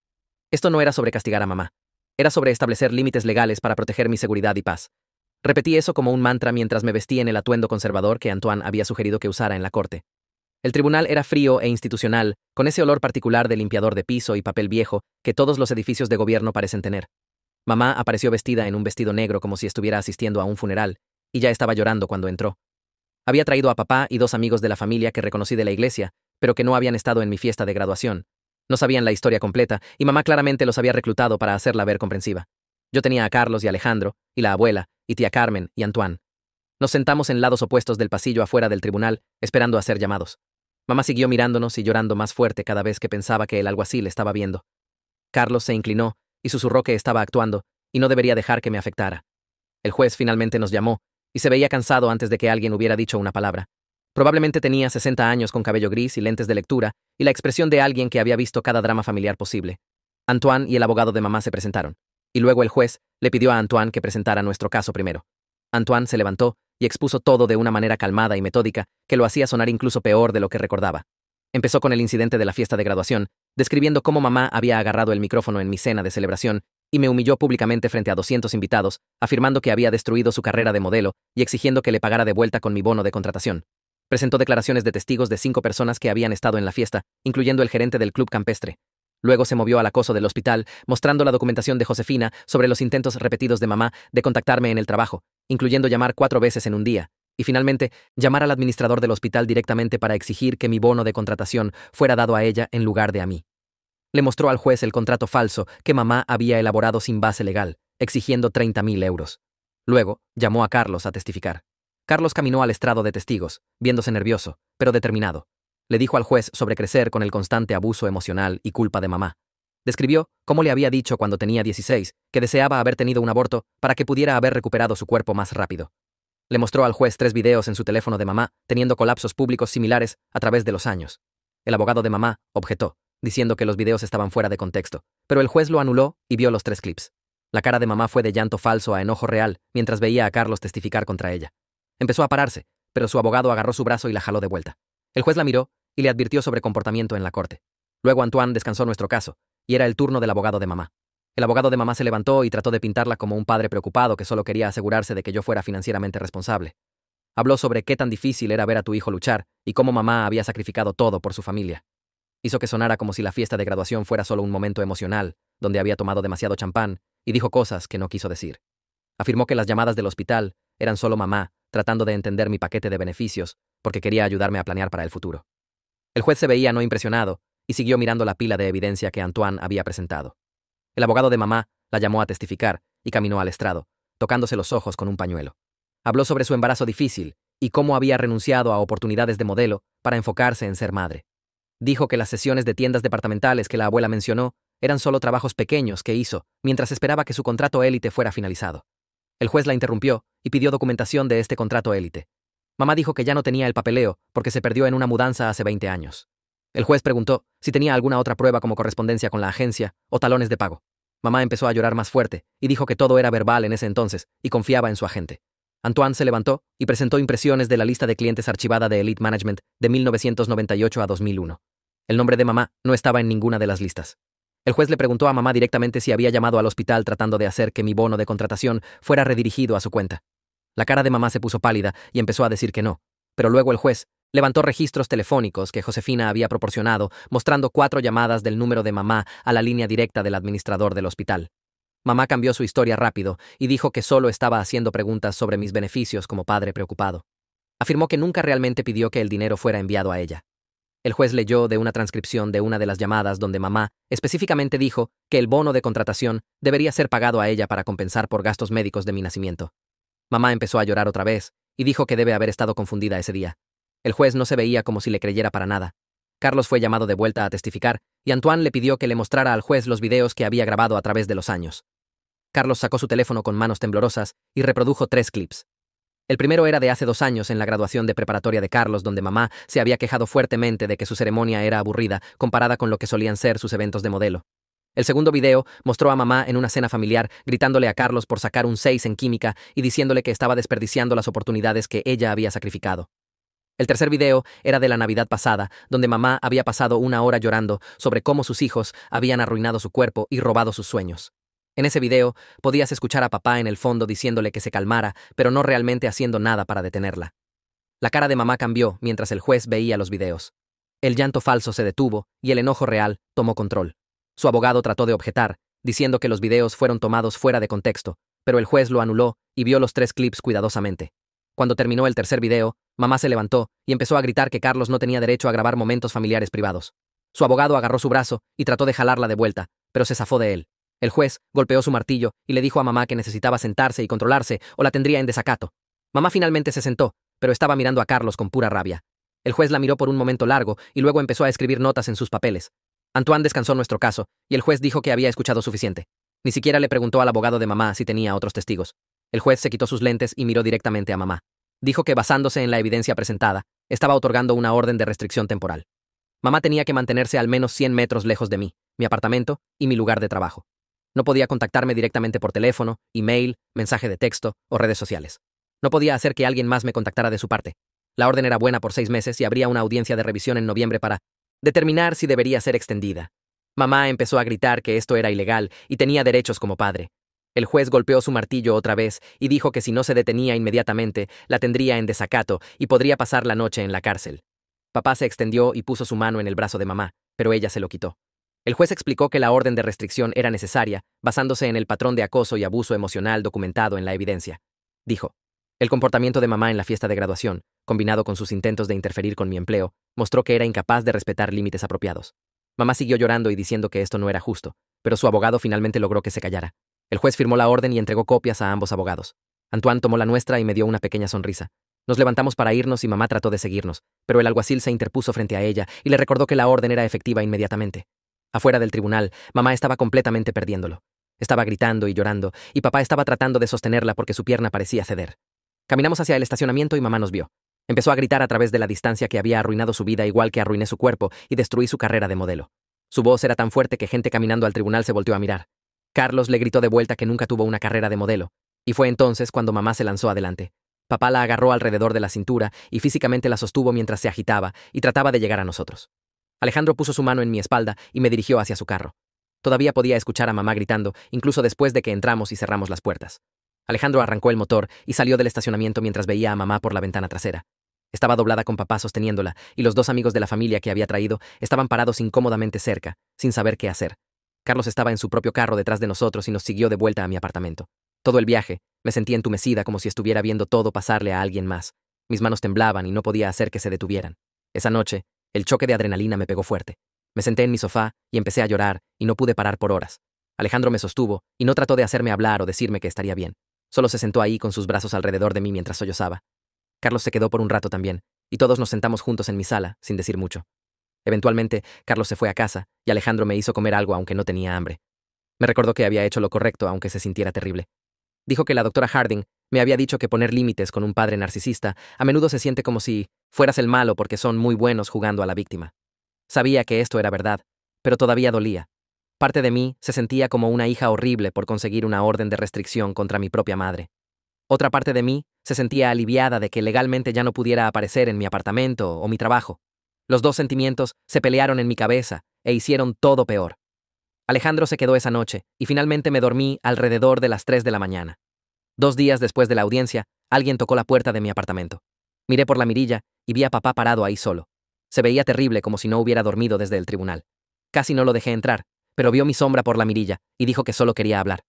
Esto no era sobre castigar a mamá. Era sobre establecer límites legales para proteger mi seguridad y paz. Repetí eso como un mantra mientras me vestí en el atuendo conservador que Antoine había sugerido que usara en la corte. El tribunal era frío e institucional, con ese olor particular de limpiador de piso y papel viejo que todos los edificios de gobierno parecen tener. Mamá apareció vestida en un vestido negro como si estuviera asistiendo a un funeral, y ya estaba llorando cuando entró. Había traído a papá y 2 amigos de la familia que reconocí de la iglesia, pero que no habían estado en mi fiesta de graduación. No sabían la historia completa, y mamá claramente los había reclutado para hacerla ver comprensiva. Yo tenía a Carlos y Alejandro, y la abuela, y tía Carmen, y Antoine. Nos sentamos en lados opuestos del pasillo afuera del tribunal, esperando a ser llamados. Mamá siguió mirándonos y llorando más fuerte cada vez que pensaba que el alguacil estaba viendo. Carlos se inclinó y susurró que estaba actuando, y no debería dejar que me afectara. El juez finalmente nos llamó, y se veía cansado antes de que alguien hubiera dicho una palabra. Probablemente tenía 60 años con cabello gris y lentes de lectura, y la expresión de alguien que había visto cada drama familiar posible. Antoine y el abogado de mamá se presentaron, y luego el juez le pidió a Antoine que presentara nuestro caso primero. Antoine se levantó y expuso todo de una manera calmada y metódica que lo hacía sonar incluso peor de lo que recordaba. Empezó con el incidente de la fiesta de graduación, describiendo cómo mamá había agarrado el micrófono en mi cena de celebración y me humilló públicamente frente a 200 invitados, afirmando que había destruido su carrera de modelo y exigiendo que le pagara de vuelta con mi bono de contratación. Presentó declaraciones de testigos de 5 personas que habían estado en la fiesta, incluyendo el gerente del club campestre. Luego se movió al acoso del hospital, mostrando la documentación de Josefina sobre los intentos repetidos de mamá de contactarme en el trabajo, incluyendo llamar 4 veces en un día, y finalmente llamar al administrador del hospital directamente para exigir que mi bono de contratación fuera dado a ella en lugar de a mí. Le mostró al juez el contrato falso que mamá había elaborado sin base legal, exigiendo 30.000 euros. Luego llamó a Carlos a testificar. Carlos caminó al estrado de testigos, viéndose nervioso, pero determinado. Le dijo al juez sobre crecer con el constante abuso emocional y culpa de mamá. Describió cómo le había dicho cuando tenía 16 que deseaba haber tenido un aborto para que pudiera haber recuperado su cuerpo más rápido. Le mostró al juez 3 videos en su teléfono de mamá teniendo colapsos públicos similares a través de los años. El abogado de mamá objetó, diciendo que los videos estaban fuera de contexto, pero el juez lo anuló y vio los 3 clips. La cara de mamá fue de llanto falso a enojo real mientras veía a Carlos testificar contra ella. Empezó a pararse, pero su abogado agarró su brazo y la jaló de vuelta. El juez la miró y le advirtió sobre comportamiento en la corte. Luego Antoine descansó nuestro caso, y era el turno del abogado de mamá. El abogado de mamá se levantó y trató de pintarla como un padre preocupado que solo quería asegurarse de que yo fuera financieramente responsable. Habló sobre qué tan difícil era ver a tu hijo luchar y cómo mamá había sacrificado todo por su familia. Hizo que sonara como si la fiesta de graduación fuera solo un momento emocional, donde había tomado demasiado champán, y dijo cosas que no quiso decir. Afirmó que las llamadas del hospital eran solo mamá, tratando de entender mi paquete de beneficios, porque quería ayudarme a planear para el futuro. El juez se veía no impresionado, y siguió mirando la pila de evidencia que Antoine había presentado. El abogado de mamá la llamó a testificar y caminó al estrado, tocándose los ojos con un pañuelo. Habló sobre su embarazo difícil y cómo había renunciado a oportunidades de modelo para enfocarse en ser madre. Dijo que las sesiones de tiendas departamentales que la abuela mencionó eran solo trabajos pequeños que hizo mientras esperaba que su contrato élite fuera finalizado. El juez la interrumpió y pidió documentación de este contrato élite. Mamá dijo que ya no tenía el papeleo porque se perdió en una mudanza hace 20 años. El juez preguntó si tenía alguna otra prueba como correspondencia con la agencia o talones de pago. Mamá empezó a llorar más fuerte y dijo que todo era verbal en ese entonces y confiaba en su agente. Antoine se levantó y presentó impresiones de la lista de clientes archivada de Elite Management de 1998 a 2001. El nombre de mamá no estaba en ninguna de las listas. El juez le preguntó a mamá directamente si había llamado al hospital tratando de hacer que mi bono de contratación fuera redirigido a su cuenta. La cara de mamá se puso pálida y empezó a decir que no, pero luego el juez levantó registros telefónicos que Josefina había proporcionado, mostrando 4 llamadas del número de mamá a la línea directa del administrador del hospital. Mamá cambió su historia rápido y dijo que solo estaba haciendo preguntas sobre mis beneficios como padre preocupado. Afirmó que nunca realmente pidió que el dinero fuera enviado a ella. El juez leyó de una transcripción de una de las llamadas donde mamá específicamente dijo que el bono de contratación debería ser pagado a ella para compensar por gastos médicos de mi nacimiento. Mamá empezó a llorar otra vez y dijo que debe haber estado confundida ese día. El juez no se veía como si le creyera para nada. Carlos fue llamado de vuelta a testificar y Antoine le pidió que le mostrara al juez los videos que había grabado a través de los años. Carlos sacó su teléfono con manos temblorosas y reprodujo 3 clips. El primero era de hace 2 años en la graduación de preparatoria de Carlos, donde mamá se había quejado fuertemente de que su ceremonia era aburrida comparada con lo que solían ser sus eventos de modelo. El segundo video mostró a mamá en una cena familiar gritándole a Carlos por sacar un 6 en química y diciéndole que estaba desperdiciando las oportunidades que ella había sacrificado. El tercer video era de la Navidad pasada, donde mamá había pasado 1 hora llorando sobre cómo sus hijos habían arruinado su cuerpo y robado sus sueños. En ese video podías escuchar a papá en el fondo diciéndole que se calmara, pero no realmente haciendo nada para detenerla. La cara de mamá cambió mientras el juez veía los videos. El llanto falso se detuvo y el enojo real tomó control. Su abogado trató de objetar, diciendo que los videos fueron tomados fuera de contexto, pero el juez lo anuló y vio los 3 clips cuidadosamente. Cuando terminó el tercer video, mamá se levantó y empezó a gritar que Carlos no tenía derecho a grabar momentos familiares privados. Su abogado agarró su brazo y trató de jalarla de vuelta, pero se zafó de él. El juez golpeó su martillo y le dijo a mamá que necesitaba sentarse y controlarse o la tendría en desacato. Mamá finalmente se sentó, pero estaba mirando a Carlos con pura rabia. El juez la miró por un momento largo y luego empezó a escribir notas en sus papeles. Antoine descansó nuestro caso y el juez dijo que había escuchado suficiente. Ni siquiera le preguntó al abogado de mamá si tenía otros testigos. El juez se quitó sus lentes y miró directamente a mamá. Dijo que basándose en la evidencia presentada, estaba otorgando una orden de restricción temporal. Mamá tenía que mantenerse al menos 100 metros lejos de mí, mi apartamento y mi lugar de trabajo. No podía contactarme directamente por teléfono, email, mensaje de texto o redes sociales. No podía hacer que alguien más me contactara de su parte. La orden era buena por 6 meses y habría una audiencia de revisión en noviembre para determinar si debería ser extendida. Mamá empezó a gritar que esto era ilegal y tenía derechos como padre. El juez golpeó su martillo otra vez y dijo que si no se detenía inmediatamente, la tendría en desacato y podría pasar la noche en la cárcel. Papá se extendió y puso su mano en el brazo de mamá, pero ella se lo quitó. El juez explicó que la orden de restricción era necesaria, basándose en el patrón de acoso y abuso emocional documentado en la evidencia. Dijo: el comportamiento de mamá en la fiesta de graduación, combinado con sus intentos de interferir con mi empleo, mostró que era incapaz de respetar límites apropiados. Mamá siguió llorando y diciendo que esto no era justo, pero su abogado finalmente logró que se callara. El juez firmó la orden y entregó copias a ambos abogados. Antoine tomó la nuestra y me dio una pequeña sonrisa. Nos levantamos para irnos y mamá trató de seguirnos, pero el alguacil se interpuso frente a ella y le recordó que la orden era efectiva inmediatamente. Afuera del tribunal, mamá estaba completamente perdiéndolo. Estaba gritando y llorando, y papá estaba tratando de sostenerla porque su pierna parecía ceder. Caminamos hacia el estacionamiento y mamá nos vio. Empezó a gritar a través de la distancia que había arruinado su vida igual que arruiné su cuerpo y destruí su carrera de modelo. Su voz era tan fuerte que gente caminando al tribunal se volteó a mirar. Carlos le gritó de vuelta que nunca tuvo una carrera de modelo, y fue entonces cuando mamá se lanzó adelante. Papá la agarró alrededor de la cintura y físicamente la sostuvo mientras se agitaba y trataba de llegar a nosotros. Alejandro puso su mano en mi espalda y me dirigió hacia su carro. Todavía podía escuchar a mamá gritando, incluso después de que entramos y cerramos las puertas. Alejandro arrancó el motor y salió del estacionamiento mientras veía a mamá por la ventana trasera. Estaba doblada con papá sosteniéndola, y los 2 amigos de la familia que había traído estaban parados incómodamente cerca, sin saber qué hacer. Carlos estaba en su propio carro detrás de nosotros y nos siguió de vuelta a mi apartamento. Todo el viaje, me sentía entumecida como si estuviera viendo todo pasarle a alguien más. Mis manos temblaban y no podía hacer que se detuvieran. Esa noche, el choque de adrenalina me pegó fuerte. Me senté en mi sofá y empecé a llorar y no pude parar por horas. Alejandro me sostuvo y no trató de hacerme hablar o decirme que estaría bien. Solo se sentó ahí con sus brazos alrededor de mí mientras sollozaba. Carlos se quedó por un rato también, y todos nos sentamos juntos en mi sala, sin decir mucho. Eventualmente, Carlos se fue a casa, y Alejandro me hizo comer algo aunque no tenía hambre. Me recordó que había hecho lo correcto aunque se sintiera terrible. Dijo que la doctora Harding me había dicho que poner límites con un padre narcisista a menudo se siente como si fueras el malo porque son muy buenos jugando a la víctima. Sabía que esto era verdad, pero todavía dolía. Parte de mí se sentía como una hija horrible por conseguir una orden de restricción contra mi propia madre. Otra parte de mí se sentía aliviada de que legalmente ya no pudiera aparecer en mi apartamento o mi trabajo. Los 2 sentimientos se pelearon en mi cabeza e hicieron todo peor. Alejandro se quedó esa noche y finalmente me dormí alrededor de las 3 de la mañana. 2 días después de la audiencia, alguien tocó la puerta de mi apartamento. Miré por la mirilla y vi a papá parado ahí solo. Se veía terrible como si no hubiera dormido desde el tribunal. Casi no lo dejé entrar, pero vio mi sombra por la mirilla y dijo que solo quería hablar.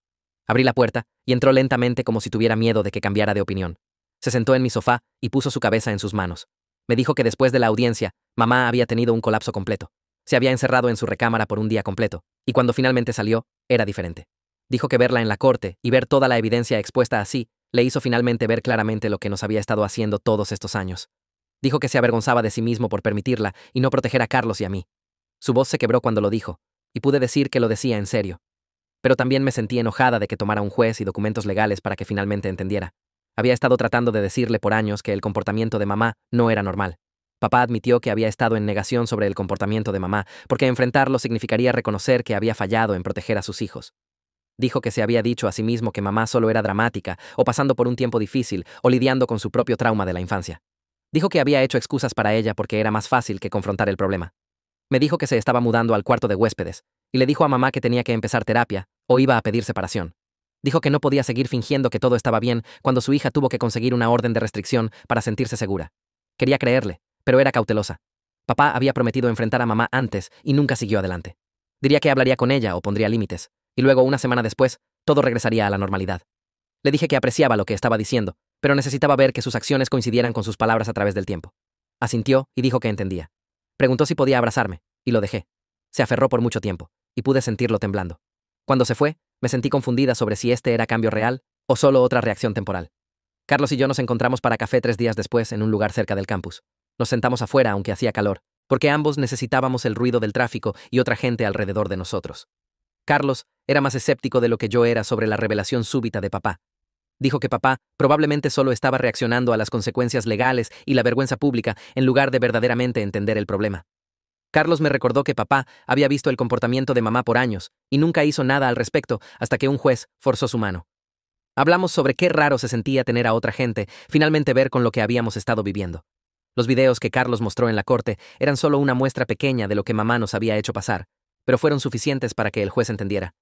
Abrí la puerta y entró lentamente como si tuviera miedo de que cambiara de opinión. Se sentó en mi sofá y puso su cabeza en sus manos. Me dijo que después de la audiencia, mamá había tenido un colapso completo. Se había encerrado en su recámara por un día completo, y cuando finalmente salió, era diferente. Dijo que verla en la corte y ver toda la evidencia expuesta así, le hizo finalmente ver claramente lo que nos había estado haciendo todos estos años. Dijo que se avergonzaba de sí mismo por permitirla y no proteger a Carlos y a mí. Su voz se quebró cuando lo dijo, y pude decir que lo decía en serio. Pero también me sentí enojada de que tomara un juez y documentos legales para que finalmente entendiera. Había estado tratando de decirle por años que el comportamiento de mamá no era normal. Papá admitió que había estado en negación sobre el comportamiento de mamá, porque enfrentarlo significaría reconocer que había fallado en proteger a sus hijos. Dijo que se había dicho a sí mismo que mamá solo era dramática, o pasando por un tiempo difícil, o lidiando con su propio trauma de la infancia. Dijo que había hecho excusas para ella porque era más fácil que confrontar el problema. Me dijo que se estaba mudando al cuarto de huéspedes, y le dijo a mamá que tenía que empezar terapia, o iba a pedir separación. Dijo que no podía seguir fingiendo que todo estaba bien cuando su hija tuvo que conseguir una orden de restricción para sentirse segura. Quería creerle, pero era cautelosa. Papá había prometido enfrentar a mamá antes y nunca siguió adelante. Diría que hablaría con ella o pondría límites, y luego, una semana después, todo regresaría a la normalidad. Le dije que apreciaba lo que estaba diciendo, pero necesitaba ver que sus acciones coincidieran con sus palabras a través del tiempo. Asintió y dijo que entendía. Preguntó si podía abrazarme, y lo dejé. Se aferró por mucho tiempo, y pude sentirlo temblando. Cuando se fue, me sentí confundida sobre si este era cambio real o solo otra reacción temporal. Carlos y yo nos encontramos para café 3 días después en un lugar cerca del campus. Nos sentamos afuera aunque hacía calor, porque ambos necesitábamos el ruido del tráfico y otra gente alrededor de nosotros. Carlos era más escéptico de lo que yo era sobre la revelación súbita de papá. Dijo que papá probablemente solo estaba reaccionando a las consecuencias legales y la vergüenza pública en lugar de verdaderamente entender el problema. Carlos me recordó que papá había visto el comportamiento de mamá por años y nunca hizo nada al respecto hasta que un juez forzó su mano. Hablamos sobre qué raro se sentía tener a otra gente finalmente ver con lo que habíamos estado viviendo. Los videos que Carlos mostró en la corte eran solo una muestra pequeña de lo que mamá nos había hecho pasar, pero fueron suficientes para que el juez entendiera.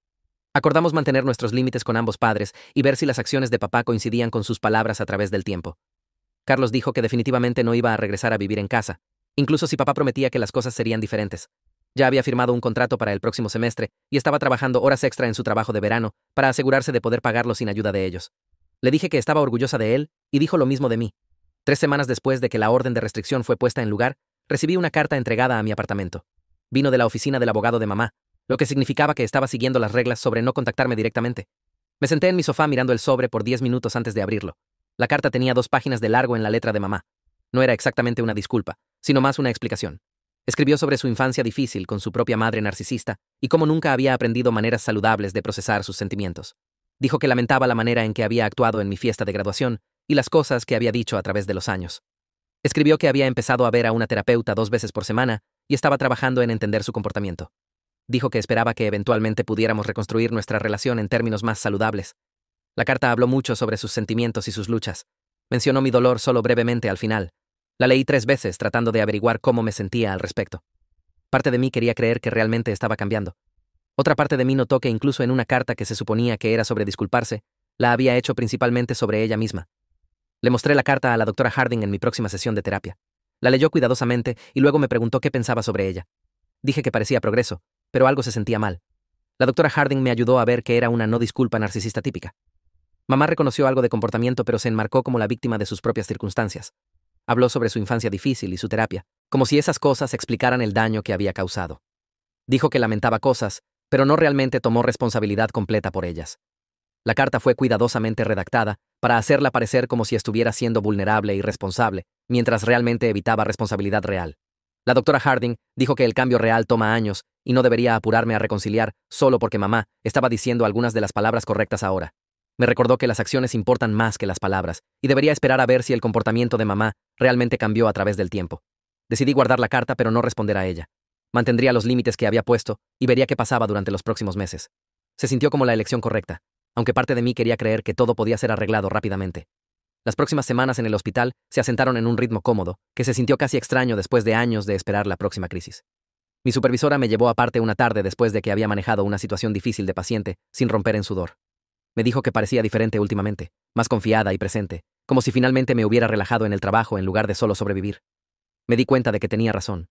Acordamos mantener nuestros límites con ambos padres y ver si las acciones de papá coincidían con sus palabras a través del tiempo. Carlos dijo que definitivamente no iba a regresar a vivir en casa, incluso si papá prometía que las cosas serían diferentes. Ya había firmado un contrato para el próximo semestre y estaba trabajando horas extra en su trabajo de verano para asegurarse de poder pagarlo sin ayuda de ellos. Le dije que estaba orgullosa de él y dijo lo mismo de mí. 3 semanas después de que la orden de restricción fue puesta en lugar, recibí una carta entregada a mi apartamento. Vino de la oficina del abogado de mamá, lo que significaba que estaba siguiendo las reglas sobre no contactarme directamente. Me senté en mi sofá mirando el sobre por 10 minutos antes de abrirlo. La carta tenía 2 páginas de largo en la letra de mamá. No era exactamente una disculpa, sino más una explicación. Escribió sobre su infancia difícil con su propia madre narcisista y cómo nunca había aprendido maneras saludables de procesar sus sentimientos. Dijo que lamentaba la manera en que había actuado en mi fiesta de graduación y las cosas que había dicho a través de los años. Escribió que había empezado a ver a una terapeuta 2 veces por semana y estaba trabajando en entender su comportamiento. Dijo que esperaba que eventualmente pudiéramos reconstruir nuestra relación en términos más saludables. La carta habló mucho sobre sus sentimientos y sus luchas. Mencionó mi dolor solo brevemente al final. La leí 3 veces tratando de averiguar cómo me sentía al respecto. Parte de mí quería creer que realmente estaba cambiando. Otra parte de mí notó que incluso en una carta que se suponía que era sobre disculparse, la había hecho principalmente sobre ella misma. Le mostré la carta a la doctora Harding en mi próxima sesión de terapia. La leyó cuidadosamente y luego me preguntó qué pensaba sobre ella. Dije que parecía progreso, pero algo se sentía mal. La doctora Harding me ayudó a ver que era una no disculpa narcisista típica. Mamá reconoció algo de comportamiento, pero se enmarcó como la víctima de sus propias circunstancias. Habló sobre su infancia difícil y su terapia, como si esas cosas explicaran el daño que había causado. Dijo que lamentaba cosas, pero no realmente tomó responsabilidad completa por ellas. La carta fue cuidadosamente redactada para hacerla parecer como si estuviera siendo vulnerable y responsable, mientras realmente evitaba responsabilidad real. La doctora Harding dijo que el cambio real toma años y no debería apurarme a reconciliar solo porque mamá estaba diciendo algunas de las palabras correctas ahora. Me recordó que las acciones importan más que las palabras y debería esperar a ver si el comportamiento de mamá realmente cambió a través del tiempo. Decidí guardar la carta pero no responder a ella. Mantendría los límites que había puesto y vería qué pasaba durante los próximos meses. Se sintió como la elección correcta, aunque parte de mí quería creer que todo podía ser arreglado rápidamente. Las próximas semanas en el hospital se asentaron en un ritmo cómodo, que se sintió casi extraño después de años de esperar la próxima crisis. Mi supervisora me llevó aparte una tarde después de que había manejado una situación difícil de paciente, sin romper en sudor. Me dijo que parecía diferente últimamente, más confiada y presente, como si finalmente me hubiera relajado en el trabajo en lugar de solo sobrevivir. Me di cuenta de que tenía razón.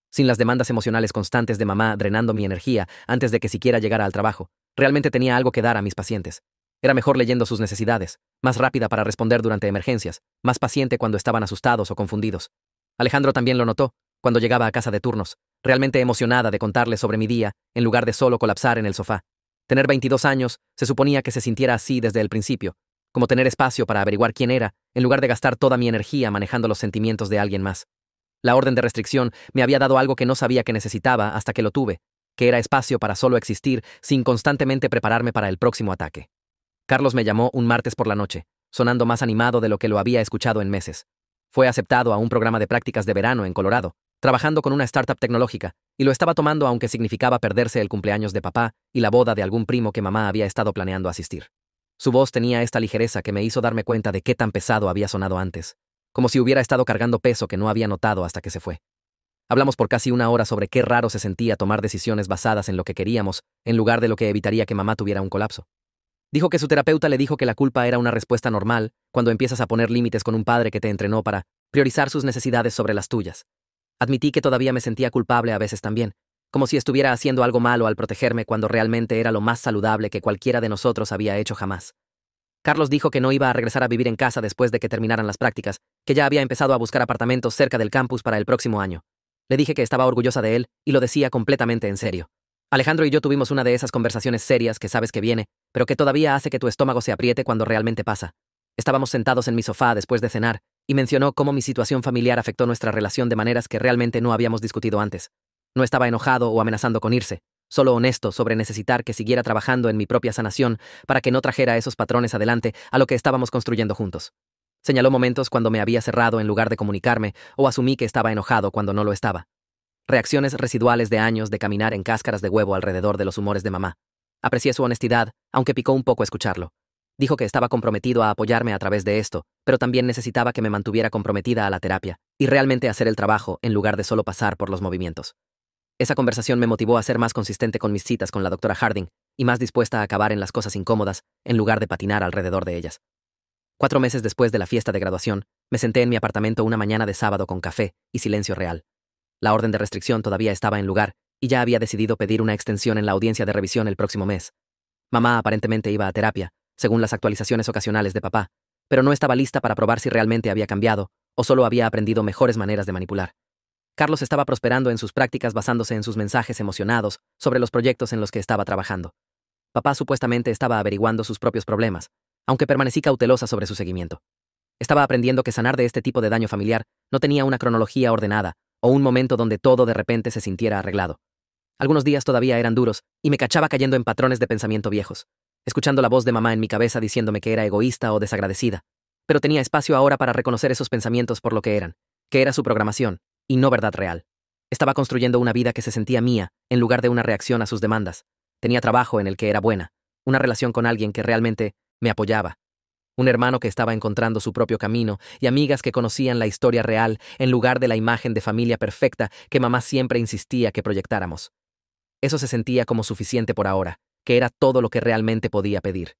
Sin las demandas emocionales constantes de mamá drenando mi energía antes de que siquiera llegara al trabajo, realmente tenía algo que dar a mis pacientes. Era mejor leyendo sus necesidades, más rápida para responder durante emergencias, más paciente cuando estaban asustados o confundidos. Alejandro también lo notó, cuando llegaba a casa de turnos, realmente emocionada de contarle sobre mi día, en lugar de solo colapsar en el sofá. Tener 22 años se suponía que se sintiera así desde el principio, como tener espacio para averiguar quién era, en lugar de gastar toda mi energía manejando los sentimientos de alguien más. La orden de restricción me había dado algo que no sabía que necesitaba hasta que lo tuve, que era espacio para solo existir sin constantemente prepararme para el próximo ataque. Carlos me llamó un martes por la noche, sonando más animado de lo que lo había escuchado en meses. Fue aceptado a un programa de prácticas de verano en Colorado, trabajando con una startup tecnológica, y lo estaba tomando aunque significaba perderse el cumpleaños de papá y la boda de algún primo que mamá había estado planeando asistir. Su voz tenía esta ligereza que me hizo darme cuenta de qué tan pesado había sonado antes, como si hubiera estado cargando peso que no había notado hasta que se fue. Hablamos por casi una hora sobre qué raro se sentía tomar decisiones basadas en lo que queríamos, en lugar de lo que evitaría que mamá tuviera un colapso. Dijo que su terapeuta le dijo que la culpa era una respuesta normal cuando empiezas a poner límites con un padre que te entrenó para priorizar sus necesidades sobre las tuyas. Admití que todavía me sentía culpable a veces también, como si estuviera haciendo algo malo al protegerme cuando realmente era lo más saludable que cualquiera de nosotros había hecho jamás. Carlos dijo que no iba a regresar a vivir en casa después de que terminaran las prácticas, que ya había empezado a buscar apartamentos cerca del campus para el próximo año. Le dije que estaba orgullosa de él y lo decía completamente en serio. Alejandro y yo tuvimos una de esas conversaciones serias que sabes que viene, pero que todavía hace que tu estómago se apriete cuando realmente pasa. Estábamos sentados en mi sofá después de cenar, y mencionó cómo mi situación familiar afectó nuestra relación de maneras que realmente no habíamos discutido antes. No estaba enojado o amenazando con irse, solo honesto sobre necesitar que siguiera trabajando en mi propia sanación para que no trajera esos patrones adelante a lo que estábamos construyendo juntos. Señaló momentos cuando me había cerrado en lugar de comunicarme o asumí que estaba enojado cuando no lo estaba. Reacciones residuales de años de caminar en cáscaras de huevo alrededor de los humores de mamá. Aprecié su honestidad, aunque picó un poco escucharlo. Dijo que estaba comprometido a apoyarme a través de esto, pero también necesitaba que me mantuviera comprometida a la terapia y realmente hacer el trabajo en lugar de solo pasar por los movimientos. Esa conversación me motivó a ser más consistente con mis citas con la doctora Harding y más dispuesta a acabar en las cosas incómodas en lugar de patinar alrededor de ellas. 4 meses después de la fiesta de graduación, me senté en mi apartamento una mañana de sábado con café y silencio real. La orden de restricción todavía estaba en lugar y ya había decidido pedir una extensión en la audiencia de revisión el próximo mes. Mamá aparentemente iba a terapia, según las actualizaciones ocasionales de papá, pero no estaba lista para probar si realmente había cambiado o solo había aprendido mejores maneras de manipular. Carlos estaba prosperando en sus prácticas basándose en sus mensajes emocionados sobre los proyectos en los que estaba trabajando. Papá supuestamente estaba averiguando sus propios problemas, aunque permanecí cautelosa sobre su seguimiento. Estaba aprendiendo que sanar de este tipo de daño familiar no tenía una cronología ordenada o un momento donde todo de repente se sintiera arreglado. Algunos días todavía eran duros y me cachaba cayendo en patrones de pensamiento viejos, escuchando la voz de mamá en mi cabeza diciéndome que era egoísta o desagradecida, pero tenía espacio ahora para reconocer esos pensamientos por lo que eran, que era su programación, y no verdad real. Estaba construyendo una vida que se sentía mía, en lugar de una reacción a sus demandas. Tenía trabajo en el que era buena, una relación con alguien que realmente me apoyaba, un hermano que estaba encontrando su propio camino y amigas que conocían la historia real en lugar de la imagen de familia perfecta que mamá siempre insistía que proyectáramos. Eso se sentía como suficiente por ahora, que era todo lo que realmente podía pedir.